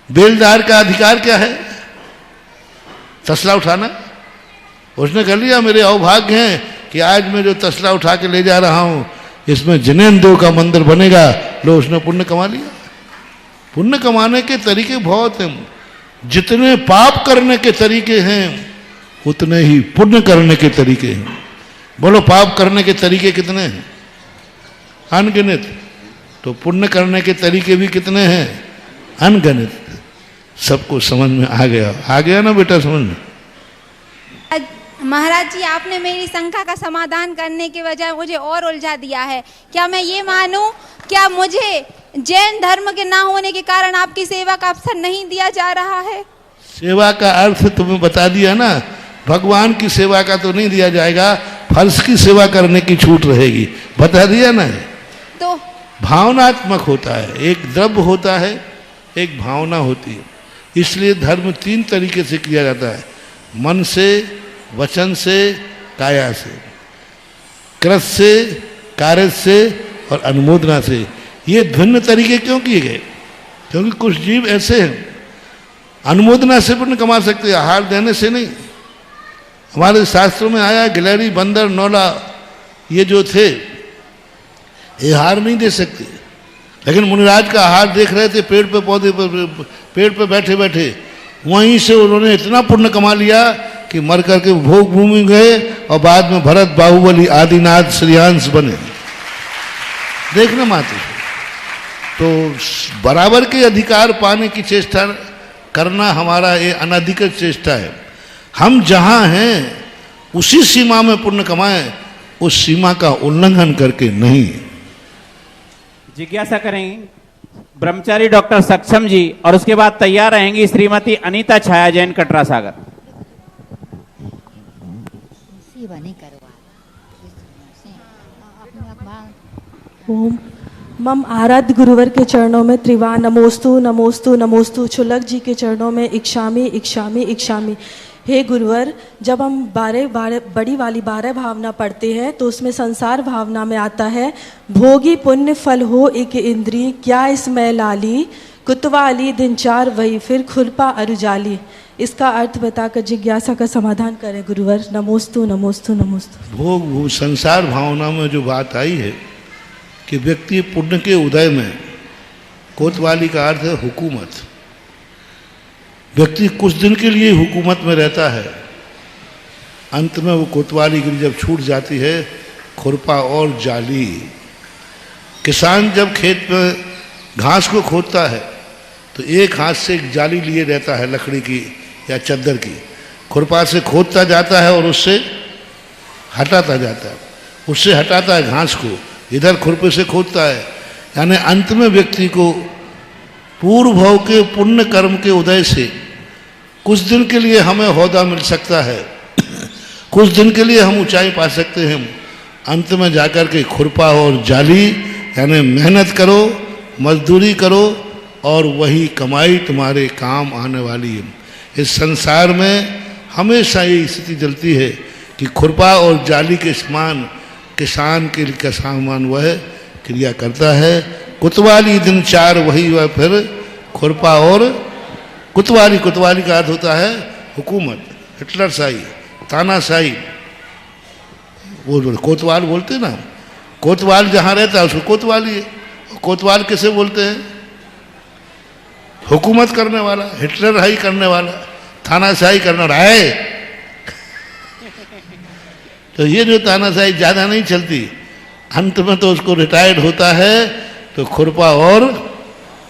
बेलदार का अधिकार क्या है? तसला उठाना, उसने कर लिया। मेरे अवभाग्य हैं कि आज मैं जो तसला उठा के ले जा रहा हूं इसमें जनेन देव का मंदिर बनेगा, लो उसने पुण्य कमा लिया। पुण्य कमाने के तरीके बहुत हैं। जितने पाप करने के तरीके हैं उतने ही पुण्य करने के तरीके हैं। बोलो पाप करने के तरीके कितने हैं? अनगिनत। तो पुण्य करने के तरीके भी कितने हैं? अनगिनत। सबको समझ में आ गया ना बेटा समझ में? महाराज जी, आपने मेरी शंका का समाधान करने के बजाय मुझे और उलझा दिया है। क्या मैं ये मानूं, क्या मुझे जैन धर्म के ना होने के कारण आपकी सेवा का अवसर नहीं दिया जा रहा है? सेवा का अर्थ तुम्हें बता दिया ना, भगवान की सेवा का तो नहीं दिया जाएगा, फर्श की सेवा करने की छूट रहेगी, बता दिया ना। तो भावनात्मक होता है, एक द्रव्य होता है, एक भावना होती है। इसलिए धर्म 3 तरीके से किया जाता है, मन से, वचन से, काया से, कृत से, कार्य से और अनुमोदना से। ये भिन्न तरीके क्यों किए गए? क्योंकि कुछ जीव ऐसे हैं अनुमोदना से पुण्य कमा सकते हैं, आहार देने से नहीं। हमारे शास्त्रों में आया गिलहरी, बंदर, नौला, ये जो थे ये आहार नहीं दे सकते, लेकिन मुनिराज का आहार देख रहे थे पेड़ पे, पौधे पर, पेड़ पे बैठे बैठे। वहीं से उन्होंने इतना पुण्य कमा लिया कि मर करके भोग भूमि गए और बाद में भरत, बाहुबली, आदिनाथ, श्रेयांश बने। देखना मात्र। तो बराबर के अधिकार पाने की चेष्टा करना हमारा ये अनधिकृत चेष्टा है। हम जहां हैं उसी सीमा में पुण्य कमाएं, उस सीमा का उल्लंघन करके नहीं। जिज्ञासा करेंगे ब्रह्मचारी डॉक्टर सक्षम जी और उसके बाद तैयार रहेंगी श्रीमती अनीता छाया जैन कटरा सागर। ओम मम आराध्य गुरुवर के चरणों में त्रिवा नमोस्तु नमोस्तु नमोस्तु। छुलक जी के चरणों में इक्षामी इक्षामी इक्षामी। हे गुरुवर, जब हम 12 बड़ी वाली 12 भावना पढ़ते हैं तो उसमें संसार भावना में आता है भोगी पुण्य फल हो एक इंद्री, क्या इसमें लाली, कुतवाली दिन 4 वही फिर खुरपा अरुजाली। इसका अर्थ बताकर जिज्ञासा का समाधान करें गुरुवर। नमोस्तु नमोस्तु नमोस्तु। भोग संसार भावना में जो बात आई है कि व्यक्ति पुण्य के उदय में, कोतवाली का अर्थ है हुकूमत। व्यक्ति कुछ दिन के लिए हुकूमत में रहता है, अंत में वो कोतवाली गिरी जब छूट जाती है, खुरपा और जाली। किसान जब खेत में घास को खोदता है तो एक हाथ से एक जाली लिए रहता है, लकड़ी की या चद्दर की। खुरपा से खोदता जाता है और उससे हटाता जाता है, उससे हटाता है घास को, इधर खुरपे से खोदता है। यानी अंत में व्यक्ति को पूर्व भव के पुण्य कर्म के उदय से कुछ दिन के लिए हमें ओहदा मिल सकता है, कुछ दिन के लिए हम ऊंचाई पा सकते हैं। अंत में जाकर के खुरपा और जाली, यानी मेहनत करो, मजदूरी करो और वही कमाई तुम्हारे काम आने वाली है। इस संसार में हमेशा ये स्थिति चलती है कि खुरपा और जाली के समान किसान के लिए समान वह क्रिया करता है। कुतवाली दिन 4 वही वह फिर खुरपा और कुतवाली। कुतवाली का अर्थ होता है हुकूमत, हिटलरशाही, तानाशाही। वो कोतवाल बोलते ना, कोतवाल जहाँ रहता है उसको कोतवाली है। कोतवाल किसे बोलते हैं? हुकूमत करने वाला, हिटलरशाही करने वाला, तानाशाही करने वाला है। तो ये जो तानाशाही ज़्यादा नहीं चलती, अंत में तो उसको रिटायर्ड होता है तो खुरपा और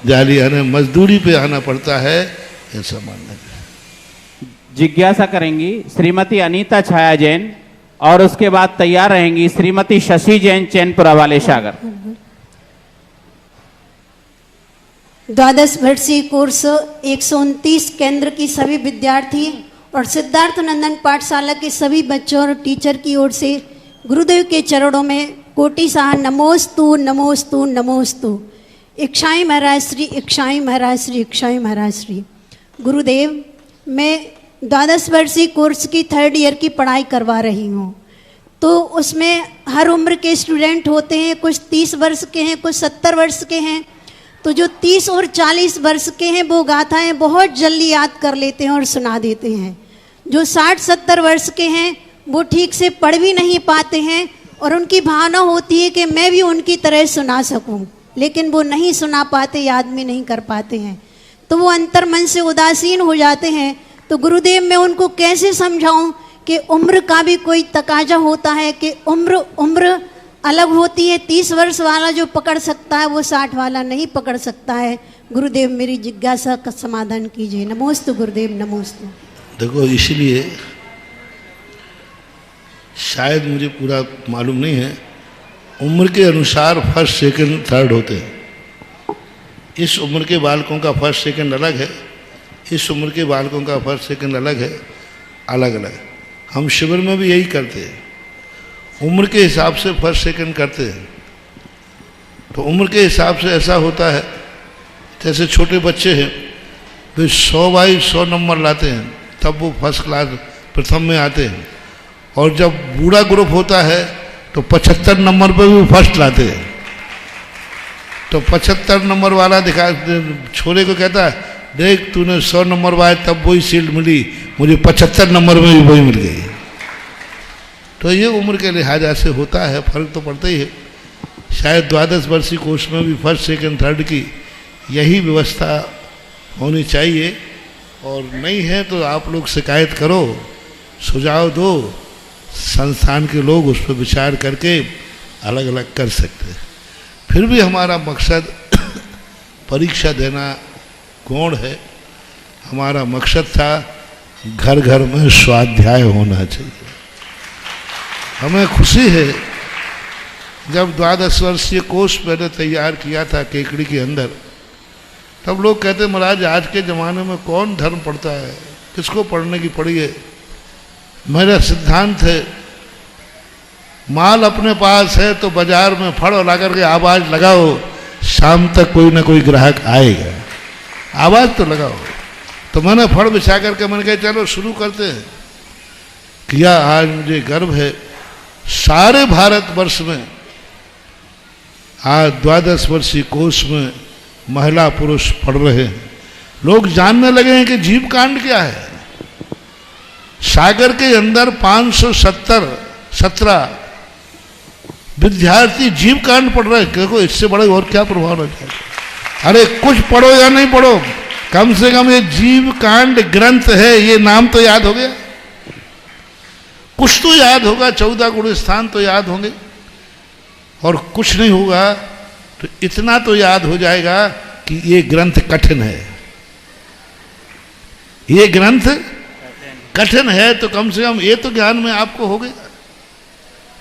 जाली यानी मजदूरी पे आना पड़ता है, ऐसा मानना चाहिए। जिज्ञासा करेंगी श्रीमती अनीता छाया जैन और उसके बाद तैयार रहेंगी श्रीमती शशि जैन चैनपुरा वाले सागर। 12 वर्षीय कोर्स 129 केंद्र की सभी विद्यार्थी और सिद्धार्थ नंदन पाठशाला के सभी बच्चों और टीचर की ओर से गुरुदेव के चरणों में कोटिशाह नमोस्तु नमोस्तु नमोस्तु। इच्छाई महाराज श्री, इच्छाई महाराज श्री, इच्छाई महाराज श्री। गुरुदेव, मैं 12 वर्षीय कोर्स की 3rd ईयर की पढ़ाई करवा रही हूँ, तो उसमें हर उम्र के स्टूडेंट होते हैं, कुछ 30 वर्ष के हैं, कुछ 70 वर्ष के हैं। तो जो 30 और 40 वर्ष के हैं वो गाथाएं बहुत जल्दी याद कर लेते हैं और सुना देते हैं। जो 60-70 वर्ष के हैं वो ठीक से पढ़ भी नहीं पाते हैं और उनकी भावना होती है कि मैं भी उनकी तरह सुना सकूं, लेकिन वो नहीं सुना पाते, याद में नहीं कर पाते हैं, तो वो अंतर मन से उदासीन हो जाते हैं। तो गुरुदेव, मैं उनको कैसे समझाऊं कि उम्र का भी कोई तकाजा होता है, कि उम्र अलग होती है। 30 वर्ष वाला जो पकड़ सकता है वो 60 वाला नहीं पकड़ सकता है। गुरुदेव, मेरी जिज्ञासा का समाधान कीजिए। नमोस्तु गुरुदेव, नमोस्तु। देखो, इसलिए शायद मुझे पूरा मालूम नहीं है, उम्र के अनुसार 1st, 2nd, 3rd होते हैं। इस उम्र के बालकों का 1st, 2nd अलग है, इस उम्र के बालकों का 1st, 2nd अलग है, अलग अलग। हम शिविर में भी यही करते हैं, उम्र के हिसाब से 1st, 2nd करते हैं। तो उम्र के हिसाब से ऐसा होता है, जैसे छोटे बच्चे हैं वे 100/100 नंबर लाते हैं, तब वो 1st क्लास प्रथम में आते हैं। और जब बूढ़ा ग्रुप होता है तो 75 नंबर पर भी 1st लाते हैं। तो 75 नंबर वाला दिखा छोरे को कहता है, देख तूने 100 नंबर पाए तब वही शील्ड मिली, मुझे 75 नंबर में भी वही मिल गई। तो ये उम्र के लिहाजा से होता है, फर्क तो पड़ता ही है। शायद 12 वर्षीय कोर्स में भी 1st, 2nd, 3rd की यही व्यवस्था होनी चाहिए, और नहीं है तो आप लोग शिकायत करो, सुझाव दो, संस्थान के लोग उस पर विचार करके अलग अलग कर सकते हैं। फिर भी हमारा मकसद परीक्षा देना गौण है। हमारा मकसद था घर घर में स्वाध्याय होना चाहिए। हमें खुशी है, जब 12 वर्षीय कोर्स मैंने तैयार किया था केकड़ी के अंदर, तब लोग कहते महाराज आज के ज़माने में कौन धर्म पढ़ता है, किसको पढ़ने की पड़ी है। मेरा सिद्धांत है, माल अपने पास है तो बाजार में फड़ ला करके आवाज़ लगाओ, शाम तक कोई ना कोई ग्राहक आएगा। आवाज़ तो लगाओ। तो मैंने फड़ बिछा करके मैंने कहा चलो शुरू करते हैं। किया। आज मुझे गर्व है, सारे भारतवर्ष में आज 12 वर्षीय कोर्स में महिला पुरुष पढ़ रहे हैं। लोग जानने लगे हैं कि जीव कांड क्या है। सागर के अंदर 517 विद्यार्थी जीव कांड पढ़ रहे हैं। देखो, इससे बड़े और क्या प्रभाव रह जाएगा। अरे कुछ पढ़ो या नहीं पढ़ो, कम से कम ये जीव कांड ग्रंथ है, ये नाम तो याद हो गया। कुछ तो याद होगा, 14 गुण स्थान तो याद होंगे, और कुछ नहीं होगा तो इतना तो याद हो जाएगा कि ये ग्रंथ कठिन है। ये ग्रंथ कठिन है तो कम से कम ये तो ज्ञान में आपको हो गया।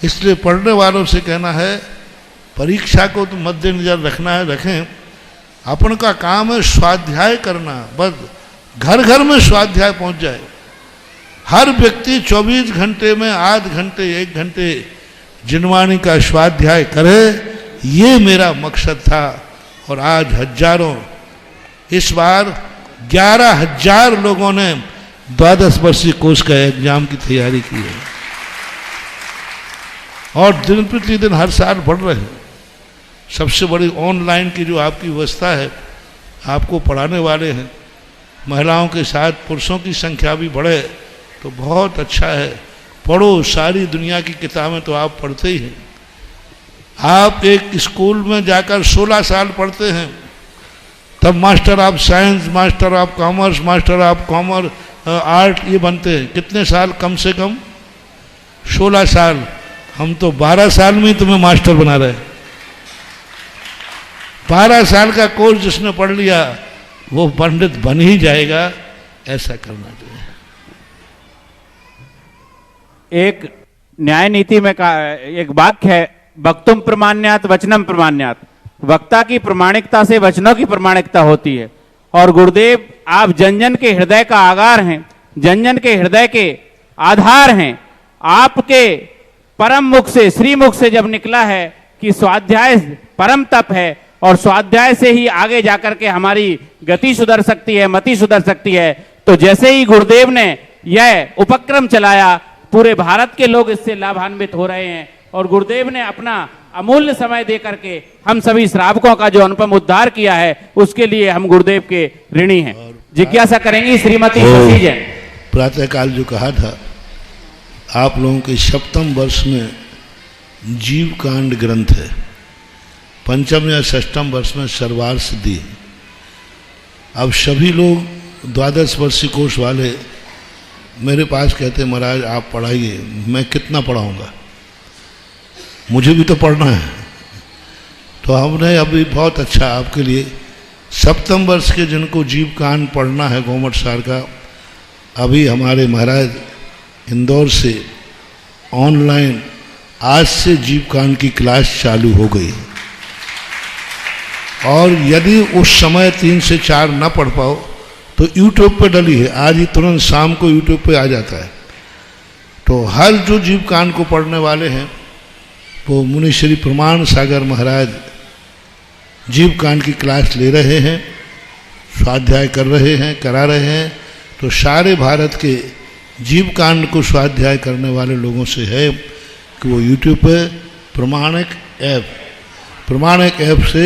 इसलिए पढ़ने वालों से कहना है, परीक्षा को तो मद्देनजर रखना है, रखें। अपन का काम है स्वाध्याय करना, बस घर घर में स्वाध्याय पहुंच जाए। हर व्यक्ति 24 घंटे में आध घंटे 1 घंटे जिनवाणी का स्वाध्याय करे, ये मेरा मकसद था। और आज हजारों, इस बार 11,000 लोगों ने 12 वर्षीय कोर्स का एग्जाम की तैयारी की है, और दिन प्रतिदिन हर साल बढ़ रहे हैं। सबसे बड़ी ऑनलाइन की जो आपकी व्यवस्था है, आपको पढ़ाने वाले हैं, महिलाओं के साथ पुरुषों की संख्या भी बढ़े तो बहुत अच्छा है। पढ़ो, सारी दुनिया की किताबें तो आप पढ़ते ही हैं। आप एक स्कूल में जाकर 16 साल पढ़ते हैं, तब master of science, master of commerce, master of commerce art ये बनते हैं। कितने साल? कम से कम 16 साल। हम तो 12 साल में ही तुम्हें मास्टर बना रहे। 12 साल का कोर्स जिसने पढ़ लिया वो पंडित बन ही जाएगा। ऐसा करना चाहिए। एक न्याय नीति में एक वाक्य है, वक्तुम प्रमाण्यात वचनम प्रमाण्यात। वक्ता की प्रमाणिकता से वचनों की प्रमाणिकता होती है। और गुरुदेव, आप जन जन के हृदय का आगार हैं, जन जन के हृदय के आधार हैं। आपके परम मुख से, श्री मुख से जब निकला है कि स्वाध्याय परम तप है और स्वाध्याय से ही आगे जाकर के हमारी गति सुधर सकती है, मति सुधर सकती है, तो जैसे ही गुरुदेव ने यह उपक्रम चलाया, पूरे भारत के लोग इससे लाभान्वित हो रहे हैं और गुरुदेव ने अपना अमूल्य समय दे करके हम सभी श्रावकों का जो अनुपम उद्धार किया है, उसके लिए हम गुरुदेव के ऋणी हैं। जिज्ञासा करेंगी श्रीमती शशि जैन। प्रातःकाल जो कहा था, आप लोगों के सप्तम वर्ष में जीव कांड ग्रंथ है, पंचम या षष्ठम वर्ष में सर्वार सिद्धि है। अब सभी लोग द्वादश वर्षीय कोर्स वाले मेरे पास कहते महाराज आप पढ़ाइए, मैं कितना पढ़ाऊंगा, मुझे भी तो पढ़ना है। तो हमने अभी बहुत अच्छा आपके लिए सप्तम वर्ष के जिनको जीव कांड पढ़ना है गोमट सार का, अभी हमारे महाराज इंदौर से ऑनलाइन आज से जीव कांड की क्लास चालू हो गई। और यदि उस समय 3 से 4 ना पढ़ पाओ तो यूट्यूब पे डली है, आज ही तुरंत शाम को यूट्यूब पे आ जाता है। तो हर जो जीव कांड को पढ़ने वाले हैं वो मुनि श्री प्रमाण सागर महाराज जीव कांड की क्लास ले रहे हैं, स्वाध्याय कर रहे हैं, करा रहे हैं। तो सारे भारत के जीव कांड को स्वाध्याय करने वाले लोगों से है कि वो यूट्यूब पे प्रमाणिक ऐप से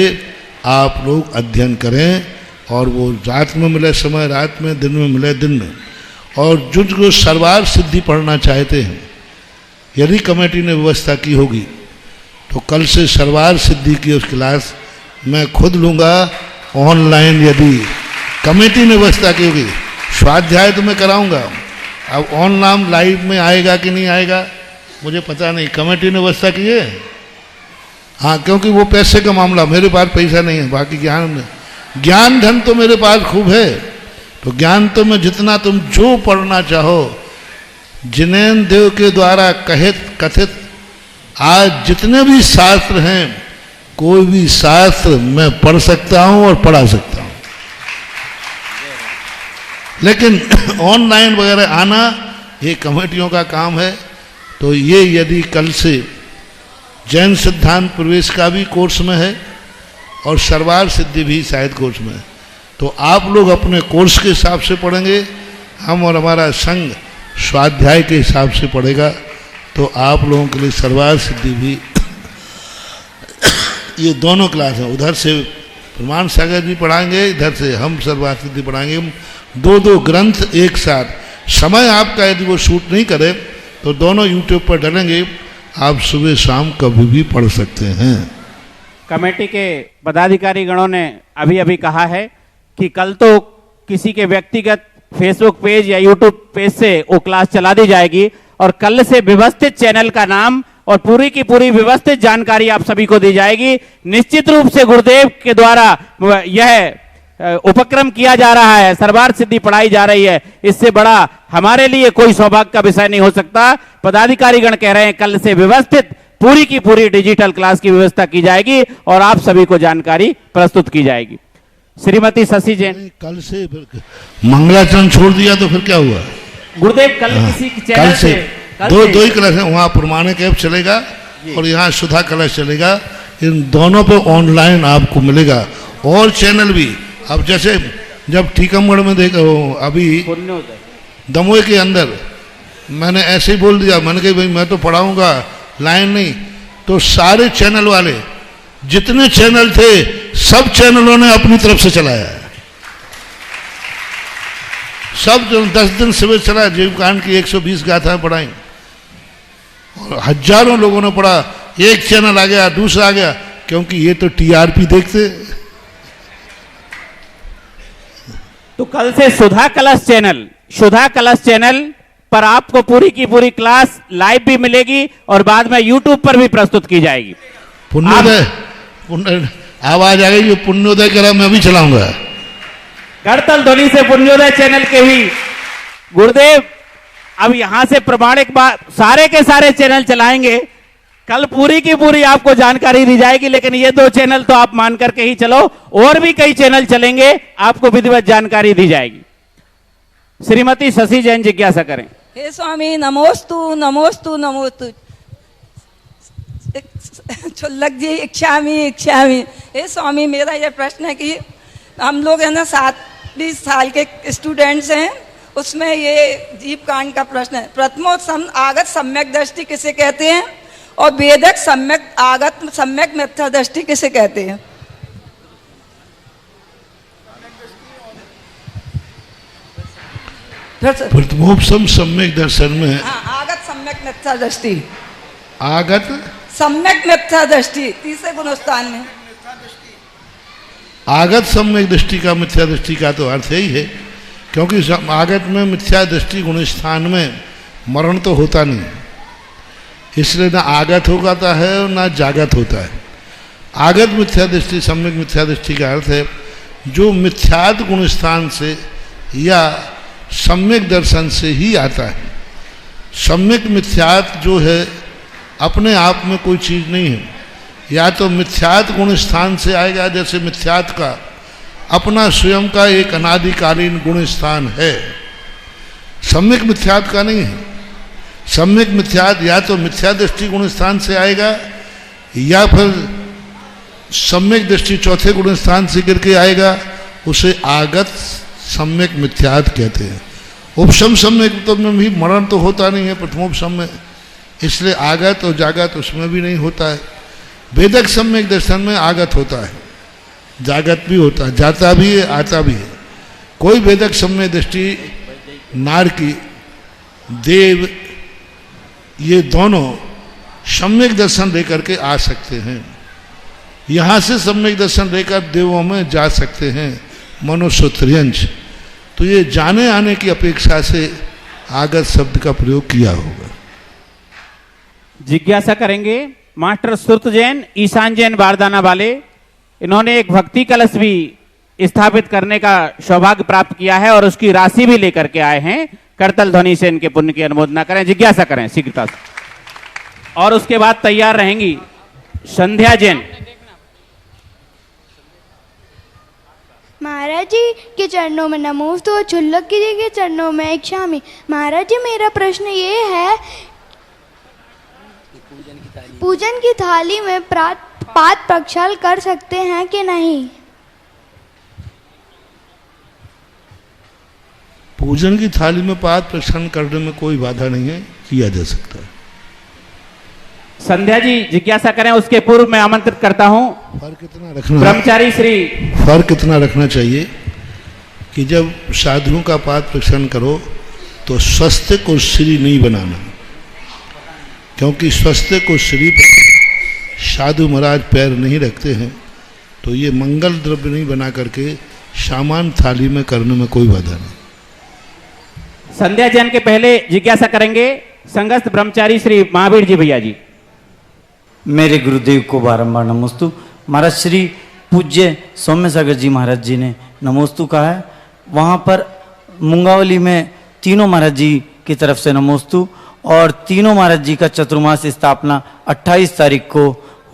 आप लोग अध्ययन करें और वो रात में मिले समय रात में, दिन में मिले दिन में। और जो सर्वार सिद्धि पढ़ना चाहते हैं, यदि कमेटी ने व्यवस्था की होगी तो कल से सर्वार सिद्धि की उस क्लास मैं खुद लूँगा ऑनलाइन। यदि कमेटी ने व्यवस्था की होगी, स्वाध्याय तो मैं कराऊंगा, अब ऑनलाइन लाइव में आएगा कि नहीं आएगा मुझे पता नहीं, कमेटी ने व्यवस्था की है। हाँ, क्योंकि वो पैसे का मामला, मेरे पास पैसा नहीं है, बाकी ज्ञान धन तो मेरे पास खूब है। तो ज्ञान तो मैं जितना तुम जो पढ़ना चाहो, जिनेन्द्र देव के द्वारा कथित आज जितने भी शास्त्र हैं, कोई भी शास्त्र मैं पढ़ सकता हूं और पढ़ा सकता हूं। लेकिन ऑनलाइन वगैरह आना ये कमेटियों का काम है। तो ये यदि कल से जैन सिद्धांत प्रवेश का भी कोर्स में है और सर्वार सिद्धि भी शायद कोर्स में है, तो आप लोग अपने कोर्स के हिसाब से पढ़ेंगे, हम और हमारा संघ स्वाध्याय के हिसाब से पढ़ेगा। तो आप लोगों के लिए सर्वार सिद्धि भी ये दोनों क्लास हैं, उधर से प्रमाण सागर जी पढ़ाएंगे, इधर से हम सर्वार सिद्धि पढ़ाएंगे। 2 ग्रंथ एक साथ। समय आपका यदि वो शूट नहीं करे तो दोनों यूट्यूब पर डलेंगे, आप सुबह शाम कभी भी पढ़ सकते हैं। कमेटी के पदाधिकारी गणों ने अभी अभी कहा है कि कल तो किसी के व्यक्तिगत फेसबुक पेज या यूट्यूब पेज से वो क्लास चला दी जाएगी और कल से व्यवस्थित चैनल का नाम और पूरी की पूरी व्यवस्थित जानकारी आप सभी को दी जाएगी। निश्चित रूप से गुरुदेव के द्वारा यह उपक्रम किया जा रहा है, सर्वार सिद्धि पढ़ाई जा रही है, इससे बड़ा हमारे लिए कोई सौभाग्य का विषय नहीं हो सकता। पदाधिकारी गण कह रहे हैं कल से व्यवस्थित पूरी की पूरी डिजिटल क्लास की व्यवस्था की जाएगी और आप सभी को जानकारी प्रस्तुत की जाएगी। श्रीमती शशि जैन। कल से मंगलाचरण छोड़ दिया तो फिर क्या हुआ? गुरुदेव कल किसी चैनल से दो ही क्लास है, वहाँ प्रमाणिक ऐप चलेगा और यहाँ सुधा कलश चलेगा। इन दोनों पे ऑनलाइन आपको मिलेगा और चैनल भी। अब जैसे जब टीकमगढ़ में देखो, अभी दमोह के अंदर मैंने ऐसे ही बोल दिया, मैंने कहा भाई मैं तो पढ़ाऊंगा, लाइन नहीं, तो सारे चैनल वाले जितने चैनल थे सब चैनलों ने अपनी तरफ से चलाया है। सब जो 10 दिन शिविर चला, जीव कांड की 120 गाथाएं पढ़ाई और हजारों लोगों ने पढ़ा। एक चैनल आ गया, दूसरा आ गया, क्योंकि ये तो टीआरपी देखते। तो कल से सुधा कलश चैनल पर आपको पूरी की पूरी क्लास लाइव भी मिलेगी और बाद में यूट्यूब पर भी प्रस्तुत की जाएगी। पुण्योदय आवाज आ गई, पुण्योदय करा मैं भी चलाऊंगा। करतल ध्वनि से पुण्योदय चैनल के भी गुरुदेव अब यहां से प्रमाणिक बात सारे के सारे चैनल चलाएंगे। कल पूरी की पूरी आपको जानकारी दी जाएगी, लेकिन ये 2 चैनल तो आप मान करके ही चलो, और भी कई चैनल चलेंगे, आपको विधिवत जानकारी दी जाएगी। श्रीमती शशि जैन जिज्ञासा करें। हे स्वामी नमोस्तु नमोस्तु नमोस्तु। छुल्लक जी इच्छामी इच्छामी। हे स्वामी, मेरा ये प्रश्न है कि हम लोग है ना 7-20 साल के स्टूडेंट्स हैं, उसमें ये जीव कांड का प्रश्न है। प्रथमोत्तम आगत सम्यक दृष्टि किसे कहते हैं और वेदक सम्यक आगत सम्यक मिथ्या दृष्टि किसे कहते हैं? प्रथमोपम सम्यक दर्शन में आगत सम्यक मिथ्या दृष्टि, आगत सम्यक मिथ्या दृष्टि तीसरे गुणस्थान में। आगत सम्यक दृष्टि का मिथ्या दृष्टि का तो अर्थ यही है, क्योंकि आगत में मिथ्या दृष्टि गुणस्थान में मरण तो होता नहीं, इसलिए ना आगत हो जाता है और ना जागत होता है। आगत मिथ्या दृष्टि सम्यक मिथ्या दृष्टि का अर्थ है जो मिथ्यात गुणस्थान से या सम्यक दर्शन से ही आता है। सम्यक मिथ्यात जो है अपने आप में कोई चीज़ नहीं है, या तो मिथ्यात गुण स्थान से आएगा, जैसे मिथ्यात का अपना स्वयं का एक अनादिकालीन गुण स्थान है, सम्यक मिथ्यात का नहीं है। सम्यक मिथ्यात या तो मिथ्या दृष्टि गुण स्थान से आएगा या फिर सम्यक दृष्टि चौथे गुण स्थान से गिर के आएगा, उसे आगत सम्यक मिथ्यात कहते हैं। उपशम सम्यक तो में भी मरण तो होता नहीं है प्रथमोपशम में, इसलिए आगत और जागत उसमें भी नहीं होता है। वेदक सम्यक दर्शन में आगत होता है, जागत भी होता है, जाता भी है आता भी है। कोई वेदक सम्यक दृष्टि नार की देव ये दोनों सम्यक दर्शन लेकर के आ सकते हैं, यहाँ से सम्यक दर्शन लेकर देवों में जा सकते हैं मनुष्य त्रियंश। तो ये जाने आने की अपेक्षा से आगत शब्द का प्रयोग किया होगा। जिज्ञासा करेंगे मास्टर सुरत जैन, ईशान जैन बारदाना वाले, इन्होंने एक भक्ति कलश भी स्थापित करने का सौभाग्य प्राप्त किया है और उसकी राशि भी लेकर के आए हैं। करतल ध्वनि से इनके पुण्य की अनुमोदना करें, जिज्ञासा करें शीघ्रता से। और उसके बाद तैयार रहेंगी संध्या जैन। महाराज जी के चरणों में नमोस्तु और छुल्लक जी के चरणों में इच्छामी। महाराज जी, मेरा प्रश्न ये है, पूजन की थाली में पाद प्रक्षाल कर सकते हैं कि नहीं? पूजन की थाली में पाद प्रक्षालन करने में कोई बाधा नहीं है, किया जा सकता है। संध्या जी जिज्ञासा करें, उसके पूर्व मैं आमंत्रित करता हूं फर्क इतना रखना, ब्रह्मचारी श्री फर्क इतना रखना चाहिए कि जब साधुओं का पाद प्रक्षालन करो तो स्वस्तिक और श्री नहीं बनाना, क्योंकि स्वस्तिक और श्री पर साधु महाराज पैर नहीं रखते हैं, तो ये मंगल द्रव्य नहीं बना करके सामान थाली में करने में कोई बाधा नहीं। संध्या जैन के पहले जिज्ञासा करेंगे संगस्थ ब्रह्मचारी श्री महावीर जी भैया जी। मेरे गुरुदेव को बारंबार नमोस्तु। महाराज श्री पूज्य सौम्य सागर जी महाराज जी ने नमोस्तु कहा है, वहाँ पर मुंगावली में तीनों महाराज जी की तरफ से नमोस्तु, और तीनों महाराज जी का चतुर्मास स्थापना 28 तारीख को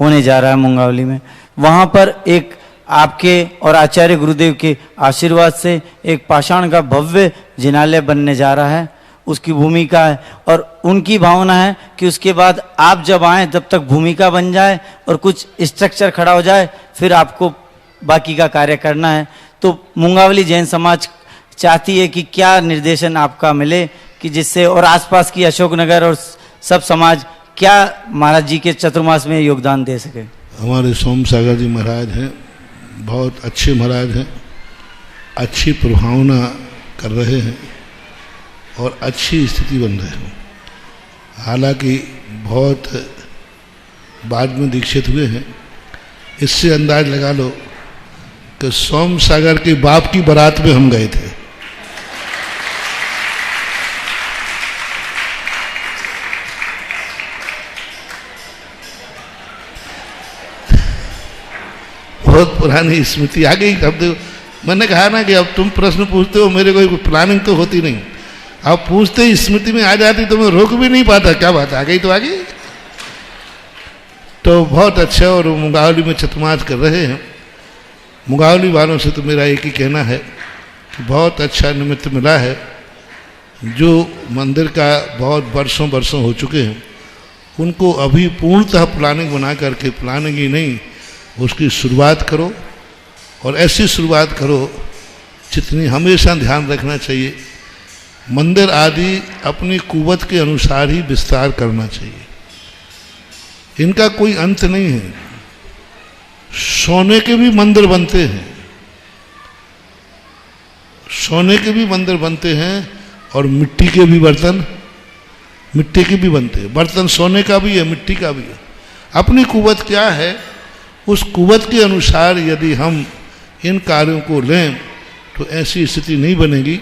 होने जा रहा है मुंगावली में। वहाँ पर एक आपके और आचार्य गुरुदेव के आशीर्वाद से एक पाषाण का भव्य जिनालय बनने जा रहा है, उसकी भूमिका है, और उनकी भावना है कि उसके बाद आप जब आएँ तब तक भूमिका बन जाए और कुछ स्ट्रक्चर खड़ा हो जाए, फिर आपको बाकी का कार्य करना है। तो मुंगावली जैन समाज चाहती है कि क्या निर्देशन आपका मिले कि जिससे, और आसपास की अशोकनगर और सब समाज क्या महाराज जी के चतुर्मास में योगदान दे सके। हमारे सोम सागर जी महाराज हैं, बहुत अच्छे महाराज हैं, अच्छी प्रभावना कर रहे हैं और अच्छी स्थिति बन रहे हैं। हालांकि बहुत बाद में दीक्षित हुए हैं, इससे अंदाज लगा लो कि सोम सागर के बाप की बारात में हम गए थे। बहुत पुरानी स्मृति आ गई। अब मैंने कहा ना कि अब तुम प्रश्न पूछते हो, मेरे कोई प्लानिंग तो होती नहीं, अब पूछते ही स्मृति में आ जाती तो मैं रोक भी नहीं पाता, क्या बात आ गई तो आ गई। तो बहुत अच्छा, और मुंगावली में चतुर्मास कर रहे हैं। मुंगावली वालों से तो मेरा एक ही कहना है कि बहुत अच्छा निमित्त मिला है। जो मंदिर का बहुत वर्षों हो चुके हैं, उनको अभी पूर्णतः प्लानिंग बना करके, प्लानिंग ही नहीं, उसकी शुरुआत करो। और ऐसी शुरुआत करो जितनी हमेशा ध्यान रखना चाहिए, मंदिर आदि अपनी कुवत के अनुसार ही विस्तार करना चाहिए, इनका कोई अंत नहीं है। सोने के भी मंदिर बनते हैं, सोने के भी मंदिर बनते हैं, और मिट्टी के भी बर्तन, मिट्टी के भी बनते हैं। बर्तन सोने का भी है, मिट्टी का भी है। अपनी कुवत क्या है, उस कुवत के अनुसार यदि हम इन कार्यों को लें तो ऐसी स्थिति नहीं बनेगी।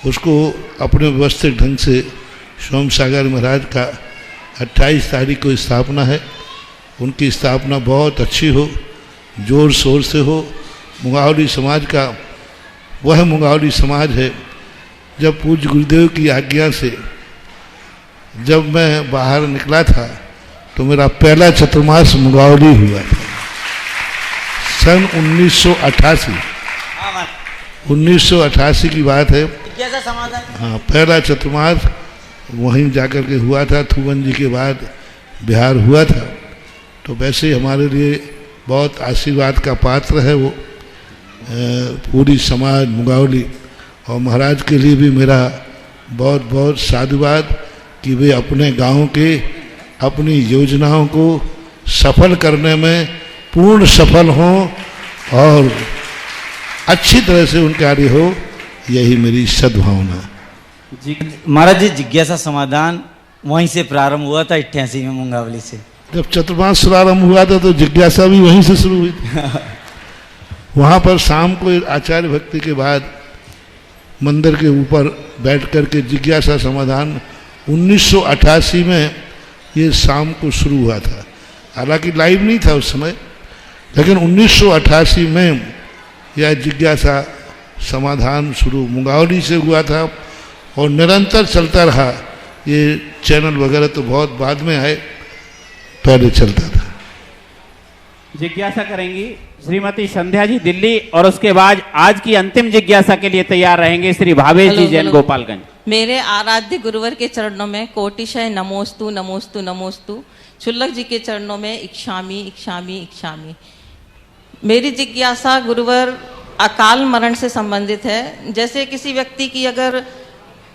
उसको अपने व्यवस्थित ढंग से सोम सागर महाराज का 28 तारीख को स्थापना है, उनकी स्थापना बहुत अच्छी हो, जोर शोर से हो। मुंगावली समाज का वह मुंगावली समाज है, जब पूज्य गुरुदेव की आज्ञा से जब मैं बाहर निकला था तो मेरा पहला चतुर्मास मुंगावली हुआ था, सन 1988 की बात है। हाँ, पहला चतुर्मास वहीं जाकर के हुआ था, थुवन जी के बाद बिहार हुआ था। तो वैसे हमारे लिए बहुत आशीर्वाद का पात्र है वो पूरी समाज मुंगावली, और महाराज के लिए भी मेरा बहुत बहुत साधुवाद कि वे अपने गांव के अपनी योजनाओं को सफल करने में पूर्ण सफल हों और अच्छी तरह से उनका कार्य हो, यही मेरी सद्भावना। महाराज जी, जिज्ञासा समाधान वहीं से प्रारंभ हुआ था 88 में मुंगावली से। जब चतुर्मास प्रारंभ हुआ था तो जिज्ञासा भी वहीं से शुरू हुई थी। वहाँ पर शाम को आचार्य भक्ति के बाद मंदिर के ऊपर बैठ कर के जिज्ञासा समाधान 1988 में ये शाम को शुरू हुआ था। हालांकि लाइव नहीं था उस समय, लेकिन 1988 में यह जिज्ञासा समाधान शुरू मुंगावली से हुआ था और निरंतर चलता रहा। ये चैनल वगैरह तो बहुत बाद में आए, पहले चलता था। जिज्ञासा करेंगी श्रीमती संध्या जी दिल्ली, और उसके बाद आज की अंतिम जिज्ञासा के लिए तैयार रहेंगे श्री भावेश जी जैन गोपालगंज। मेरे आराध्य गुरुवर के चरणों में कोटिशय नमोस्तु नमोस्तु नमोस्तु। शुल्लक जी के चरणों में इक्षामी इक्षामी इक्षामी। मेरी जिज्ञासा गुरुवर अकाल मरण से संबंधित है। जैसे किसी व्यक्ति की अगर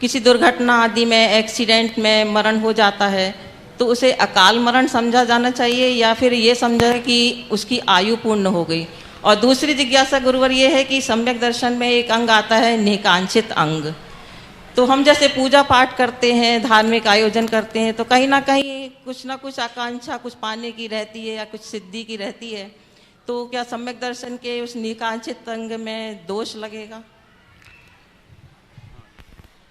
किसी दुर्घटना आदि में, एक्सीडेंट में मरण हो जाता है तो उसे अकाल मरण समझा जाना चाहिए या फिर ये समझा कि उसकी आयु पूर्ण हो गई। और दूसरी जिज्ञासा गुरुवर ये है कि सम्यक दर्शन में एक अंग आता है निकांक्षित अंग। तो हम जैसे पूजा पाठ करते हैं, धार्मिक आयोजन करते हैं, तो कहीं ना कहीं कुछ ना कुछ आकांक्षा कुछ पाने की रहती है या कुछ सिद्धि की रहती है। तो क्या सम्यक दर्शन के उस निकांक्षित अंग में दोष लगेगा?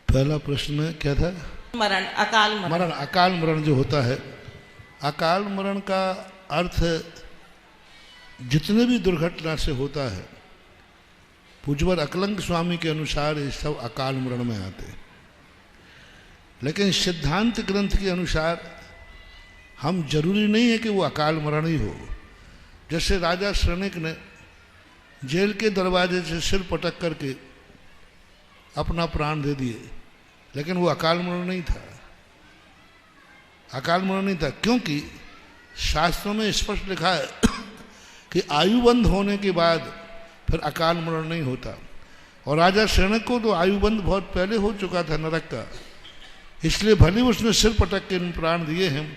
पहला प्रश्न क्या था? मरण, अकाल मरण। मरण, अकाल मरण जो होता है, अकाल मरण का अर्थ जितने भी दुर्घटना से होता है, पूज्यवर अकलंक स्वामी के अनुसार ये सब अकाल मरण में आते हैं। लेकिन सिद्धांत ग्रंथ के अनुसार हम जरूरी नहीं है कि वो अकाल मरण ही हो। जैसे राजा श्रनिक ने जेल के दरवाजे से सिर पटक करके अपना प्राण दे दिए, लेकिन वो अकाल मरण नहीं था। अकाल मरण नहीं था क्योंकि शास्त्रों में स्पष्ट लिखा है कि आयुबंध होने के बाद फिर अकाल मरण नहीं होता। और राजा श्रनिक को तो आयुबंध बहुत पहले हो चुका था नरक का, इसलिए भले उसने सिर पटक के प्राण दिए हैं,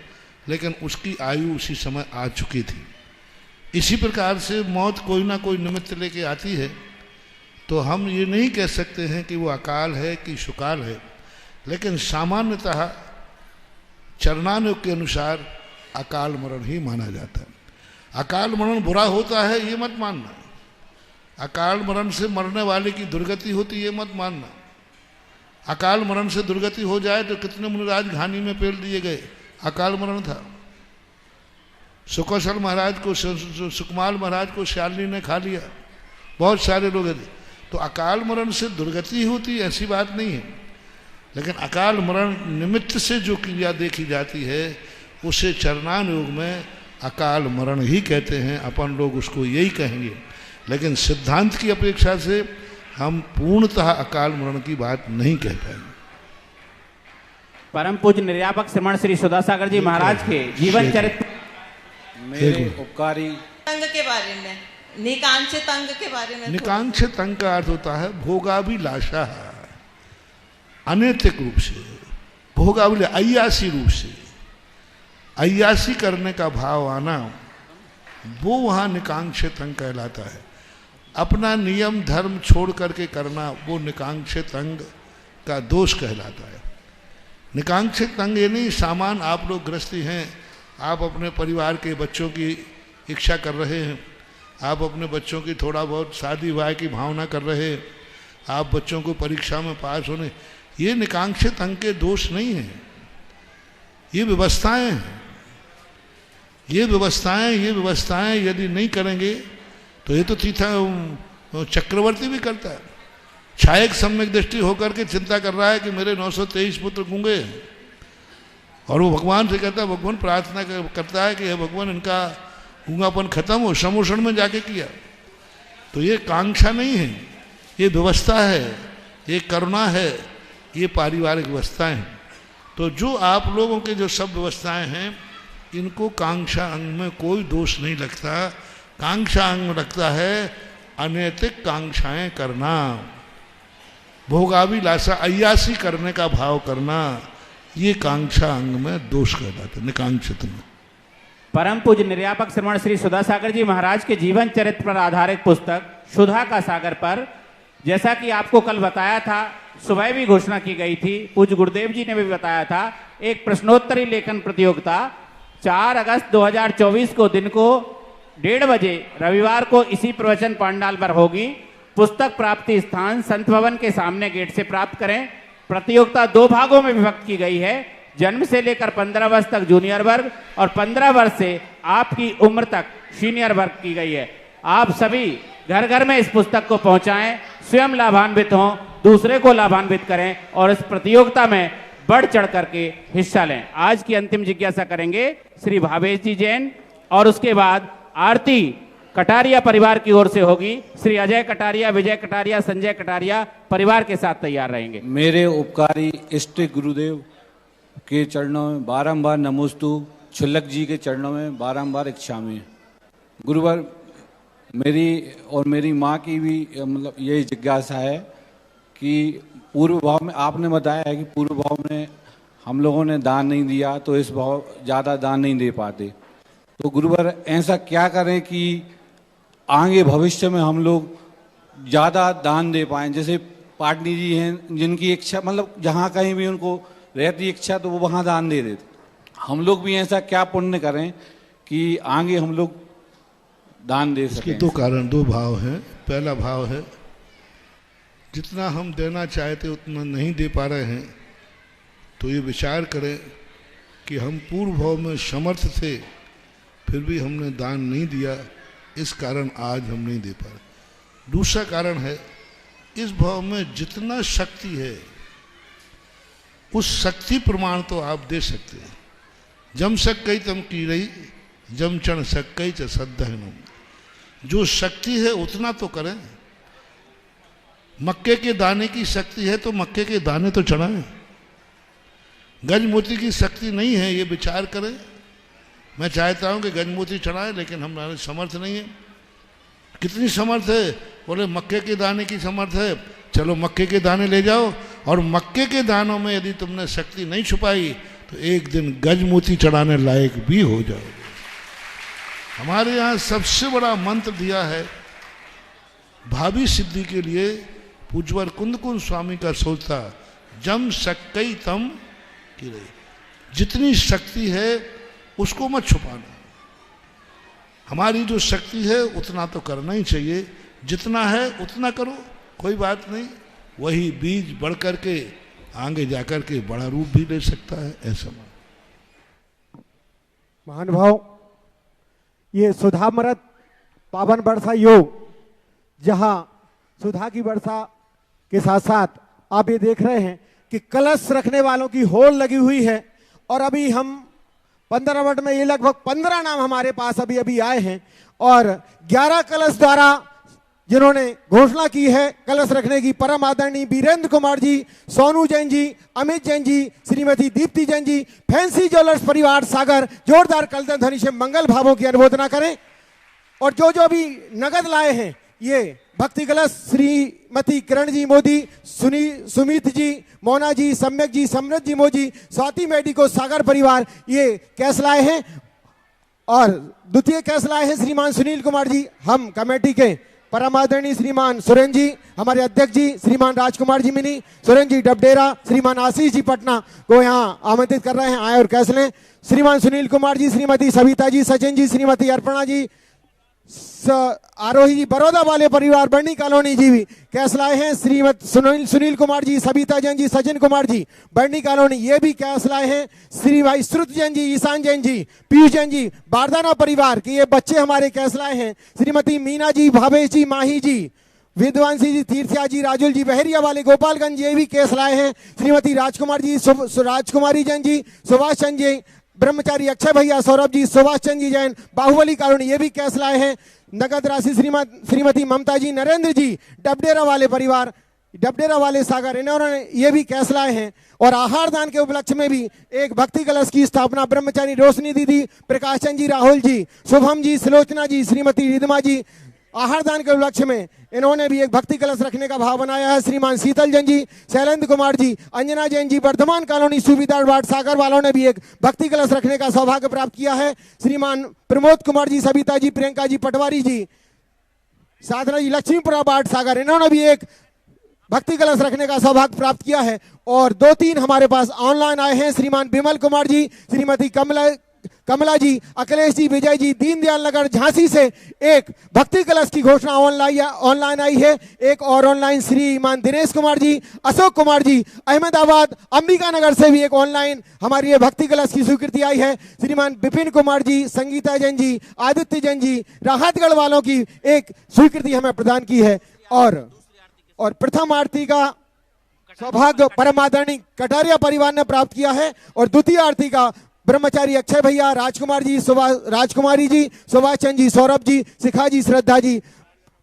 लेकिन उसकी आयु उसी समय आ चुकी थी। इसी प्रकार से मौत कोई ना कोई निमित्त लेके आती है। तो हम ये नहीं कह सकते हैं कि वो अकाल है कि सुकाल है, लेकिन सामान्यतः चरणानुग के अनुसार अकाल मरण ही माना जाता है। अकाल मरण बुरा होता है ये मत मानना, अकाल मरण से मरने वाले की दुर्गति होती है ये मत मानना। अकाल मरण से दुर्गति हो जाए तो कितने मुनिराज घानी में पेल दिए गए, अकाल मरण था। सुकौशल महाराज को, सुकमाल महाराज को श्याली ने खा लिया, बहुत सारे लोग हैं। तो अकाल मरण से दुर्गति होती ऐसी बात नहीं है, लेकिन अकाल मरण निमित्त से जो क्रिया देखी जाती है उसे चरणानुयोग में अकाल मरण ही कहते हैं। अपन लोग उसको यही कहेंगे, लेकिन सिद्धांत की अपेक्षा से हम पूर्णतः अकाल मरण की बात नहीं कह पाएंगे। परम पूज्य निर्यापक श्रमण श्री सुधा सागर जी महाराज के जीवन चरित्र मेरे उपकारी अंग के बारे में, निकांक्षित अंग के बारे में। निकांक्षित अंग का अर्थ होता है भोगाभिलाषा, अनैतिक रूप से भोगाभिलाषा, अय्यासी रूप से अय्यासी करने का भाव आना, वो वहाँ निकांक्षित अंग कहलाता है। अपना नियम धर्म छोड़ करके करना, वो निकांक्षित अंग का दोष कहलाता है। निकांक्षित अंग ये नहीं सामान आप लोग गृहस्थी हैं, आप अपने परिवार के बच्चों की इच्छा कर रहे हैं, आप अपने बच्चों की थोड़ा बहुत शादी विवाह की भावना कर रहे हैं, आप बच्चों को परीक्षा में पास होने, ये निकांक्षित अंग के दोष नहीं हैं, ये व्यवस्थाएं हैं। ये व्यवस्थाएं यदि नहीं करेंगे तो ये तो तीर्थ चक्रवर्ती भी करता है। छायक सम्यक दृष्टि होकर के चिंता कर रहा है कि मेरे 923 पुत्र गूंगे हैं, और वो भगवान से कहता है, भगवान प्रार्थना करता है कि हे भगवान इनका गूंगापन खत्म हो, समोषण में जाके किया। तो ये कांक्षा नहीं है, ये व्यवस्था है, ये करुणा है, ये पारिवारिक व्यवस्थाएं हैं। तो जो आप लोगों के जो सब व्यवस्थाएं हैं, इनको कांक्षा अंग में कोई दोष नहीं लगता। कांक्षा अंग में लगता है अनैतिक कांक्षाएं करना, भोगाभिलाषा, अय्यासी करने का भाव करना, ये कांक्षा अंग में दोष कहलाता है, निकांक्षित में। परम पूज्य निर्यापक श्रमण श्री सुधा सागर जी महाराज के जीवन चरित्र पर आधारित पुस्तक सुधा का सागर पर, जैसा कि आपको कल बताया था, सुबह भी घोषणा की गई थी, पूज्य गुरुदेव जी ने भी बताया था, एक प्रश्नोत्तरी लेखन प्रतियोगिता 4 अगस्त 2024 को दिन को 1:30 बजे रविवार को इसी प्रवचन पांडाल पर होगी। पुस्तक प्राप्ति स्थान संत भवन के सामने गेट से प्राप्त करें। प्रतियोगिता 2 भागों में विभक्त की गई है, जन्म से लेकर 15 वर्ष तक जूनियर वर्ग और 15 वर्ष से आपकी उम्र तक सीनियर वर्ग की गई है। आप सभी घर घर में इस पुस्तक को पहुंचाएं, स्वयं लाभान्वित हों, दूसरे को लाभान्वित करें और इस प्रतियोगिता में बढ़ चढ़ करके हिस्सा लें। आज की अंतिम जिज्ञासा करेंगे श्री भावेश जी जैन, और उसके बाद आरती कटारिया परिवार की ओर से होगी। श्री अजय कटारिया, विजय कटारिया, संजय कटारिया परिवार के साथ तैयार रहेंगे। मेरे उपकारी इष्ट गुरुदेव के चरणों में बारंबार नमोस्तु, छुल्लक जी के चरणों में बारंबार इच्छामी। गुरुवर, मेरी और मेरी माँ की भी मतलब यही जिज्ञासा है कि पूर्व भाव में आपने बताया है कि पूर्व भाव में हम लोगों ने दान नहीं दिया तो इस भाव ज़्यादा दान नहीं दे पाते, तो गुरुवर ऐसा क्या करें कि आगे भविष्य में हम लोग ज़्यादा दान दे पाएँ। जैसे पाटनी जी हैं जिनकी इच्छा मतलब जहाँ कहीं भी उनको रहती इच्छा तो वो वहाँ दान दे देते, हम लोग भी ऐसा क्या पुण्य करें कि आगे हम लोग दान दे सकें। इसके 2 कारण 2 भाव हैं। पहला भाव है जितना हम देना चाहते उतना नहीं दे पा रहे हैं, तो ये विचार करें कि हम पूर्व भाव में समर्थ थे फिर भी हमने दान नहीं दिया, इस कारण आज हम नहीं दे पा रहे। दूसरा कारण है इस भाव में जितना शक्ति है उस शक्ति प्रमाण तो आप दे सकते हैं। जम सक्कई तम की रही जम चण सक्कई च सद्धहनम, जो शक्ति है उतना तो करें। मक्के के दाने की शक्ति है तो मक्के के दाने तो चढ़ाएं। गजमोती की शक्ति नहीं है, ये विचार करें। मैं चाहता हूं कि गजमोती चढ़ाएं, लेकिन हमारे समर्थ नहीं है। कितनी समर्थ है? बोले मक्के के दाने की समर्थ है, चलो मक्के के दाने ले जाओ, और मक्के के दानों में यदि तुमने शक्ति नहीं छुपाई तो एक दिन गजमोती चढ़ाने लायक भी हो जाओगे। हमारे यहाँ सबसे बड़ा मंत्र दिया है भावी सिद्धि के लिए, पूज्यवर कुंदकुंज स्वामी का सोचता, जम सक्कई तम की रही। जितनी शक्ति है उसको मत छुपाना। हमारी जो शक्ति है उतना तो करना ही चाहिए, जितना है उतना करो, कोई बात नहीं। वही बीज बढ़ करके आगे जाकर के बड़ा रूप भी ले सकता है। ऐसा महानुभाव, ये सुधामृत पावन वर्षा योग, जहां सुधा की वर्षा के साथ साथ आप ये देख रहे हैं कि कलश रखने वालों की होड़ लगी हुई है, और अभी हम 15 मिनट में ये लगभग 15 नाम हमारे पास अभी आए हैं, और 11 कलश द्वारा जिन्होंने घोषणा की है कलश रखने की, परम आदरणीय वीरेंद्र कुमार जी, सोनू जैन जी, अमित जैन जी, श्रीमती दीप्ति जैन जी, फैंसी ज्वेलर्स परिवार सागर, जोरदार कलदन ध्वनि से मंगल भावों की अनुमोदना करें। और जो जो भी नगद लाए हैं, ये भक्ति कलश श्रीमती किरण जी मोदी, सुमित जी, मोना जी, सम्यक जी, समृद्ध जी मोदी, स्वाति मेडिको सागर परिवार, ये कैश लाए हैं। और द्वितीय कैश लाए हैं श्रीमान सुनील कुमार जी, हम कमेटी के परम आदरणीय श्रीमान सुरेंद्र जी, हमारे अध्यक्ष जी श्रीमान राजकुमार जी मिनी, सुरेंद्र जी डबडेरा, श्रीमान आशीष जी पटना को यहाँ आमंत्रित कर रहे हैं, आए और कैश लें। श्रीमान सुनील कुमार जी, श्रीमती सविता जी, सचिन जी, श्रीमती अर्पणा जी, आरोही जी, बड़ौदा वाले परिवार बर्नी कॉलोनी जी भी कैश लाए हैं। श्रीमती सुनील कुमार जी, सविता जैन जी, सचिन कुमार जी, बर्नी कॉलोनी, ये भी कैश लाए हैं। श्री भाई श्रुत जैन जी, ईशान जैन जी, पीयूष जैन जी, बारदाना परिवार के ये बच्चे हमारे कैश लाए हैं। श्रीमती मीना जी, भावेश जी, माही जी, विद्वांसी जी, तीर्थया जी, राजुल जी, बहरिया वाले गोपालगंज, ये भी केस लाए हैं। श्रीमती राजकुमार जी, राजकुमारी जैन जी, सुभाष चंद जी, ब्रह्मचारी अक्षय भैया, सौरभ जी, सुभाष चंद जी जैन, बाहुबली कॉलोनी, ये भी कैश लाए हैं। नगद राशि श्रीमती ममता जी, नरेंद्र जी, डबडेरा वाले परिवार, डबडेरा वाले सागर, इन्होंने ये भी कैश लाए हैं। और आहार दान के उपलक्ष्य में भी एक भक्ति कलश की स्थापना ब्रह्मचारी रोशनी दीदी, प्रकाश चंद जी, राहुल जी, शुभम जी, सुलोचना जी, श्रीमती रिदमा जी, आहार दान के उपलक्ष्य में इन्होंने भी एक भक्ति कलश रखने का भाव बनाया है। श्रीमान शीतल जैन जी, शैलेंद्र कुमार जी, अंजना जैन जी, वर्धमान कॉलोनी सूबेदार वार्ड सागर वालों ने भी एक भक्ति कलश रखने का सौभाग्य प्राप्त किया है। श्रीमान प्रमोद कुमार जी, सविता जी, प्रियंका जी, पटवारी जी, साधना जी, लक्ष्मीपुरा वार्ड सागर, इन्होंने भी एक भक्ति कलश रखने का सौभाग्य प्राप्त किया है। और 2-3 हमारे पास ऑनलाइन आए हैं। श्रीमान विमल कुमार जी, श्रीमती कमला जी, अखिलेश जी, विजय जी, दीनदयाल नगर झांसी से एक भक्ति कलश की घोषणा ऑनलाइन आई है। एक और ऑनलाइन श्रीमान दिनेश कुमार जी, अशोक कुमार जी, अहमदाबाद अंबिका नगर से भी एक ऑनलाइन हमारी ये भक्ति कलश की स्वीकृति आई है। श्रीमान विपिन कुमार जी, संगीता जैन जी, आदित्य जैन जी, राहतगढ़ वालों की एक स्वीकृति हमें प्रदान की है। और प्रथम आरती का सौभाग्य परम आदरणीय कटारिया परिवार ने प्राप्त किया है। और द्वितीय आरती का ब्रह्मचारी अक्षय भैया, राजकुमार जी, राजकुमारी जी, सुभाष चंद जी, सौरभ जी, शिखा जी, श्रद्धा जी,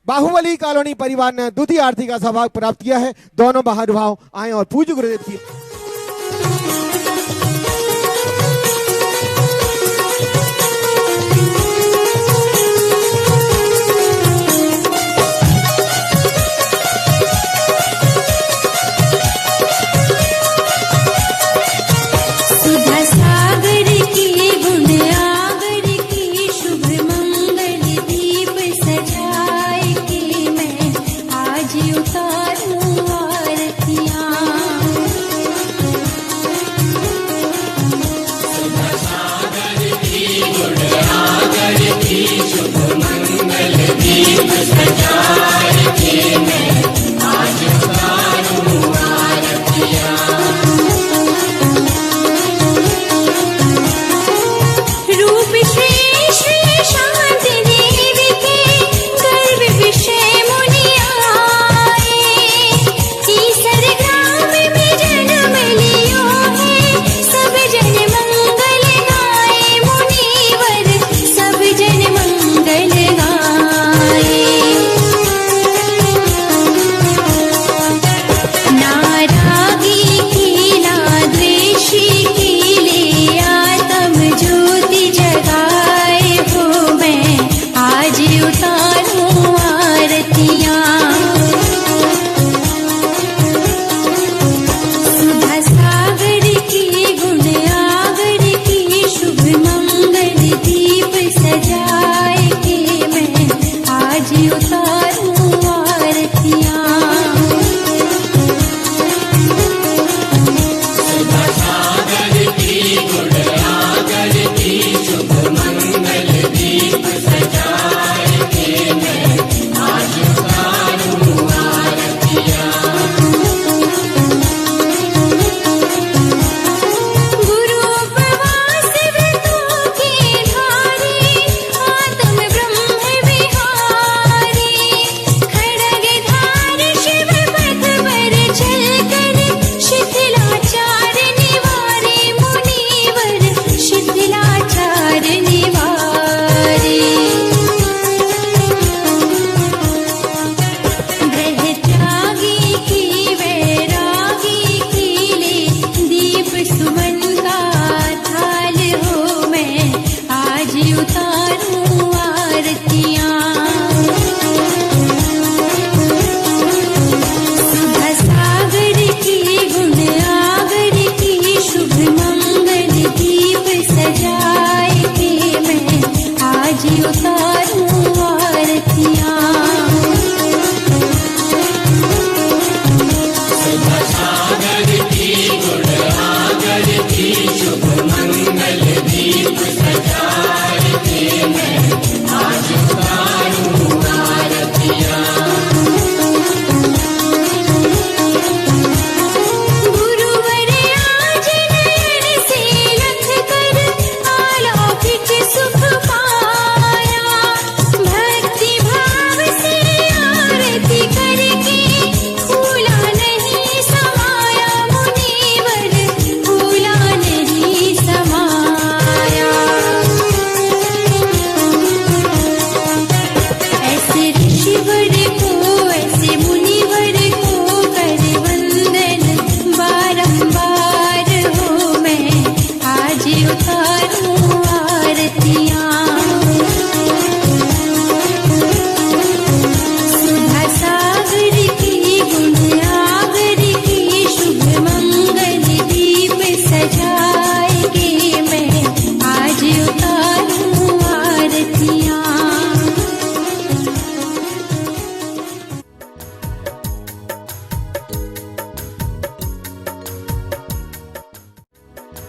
बाहुबली कॉलोनी परिवार ने द्वितीय आरती का सौभाग्य प्राप्त किया है। दोनों महानुभाव आए और पूज्य गुरुदेव की गुण आगर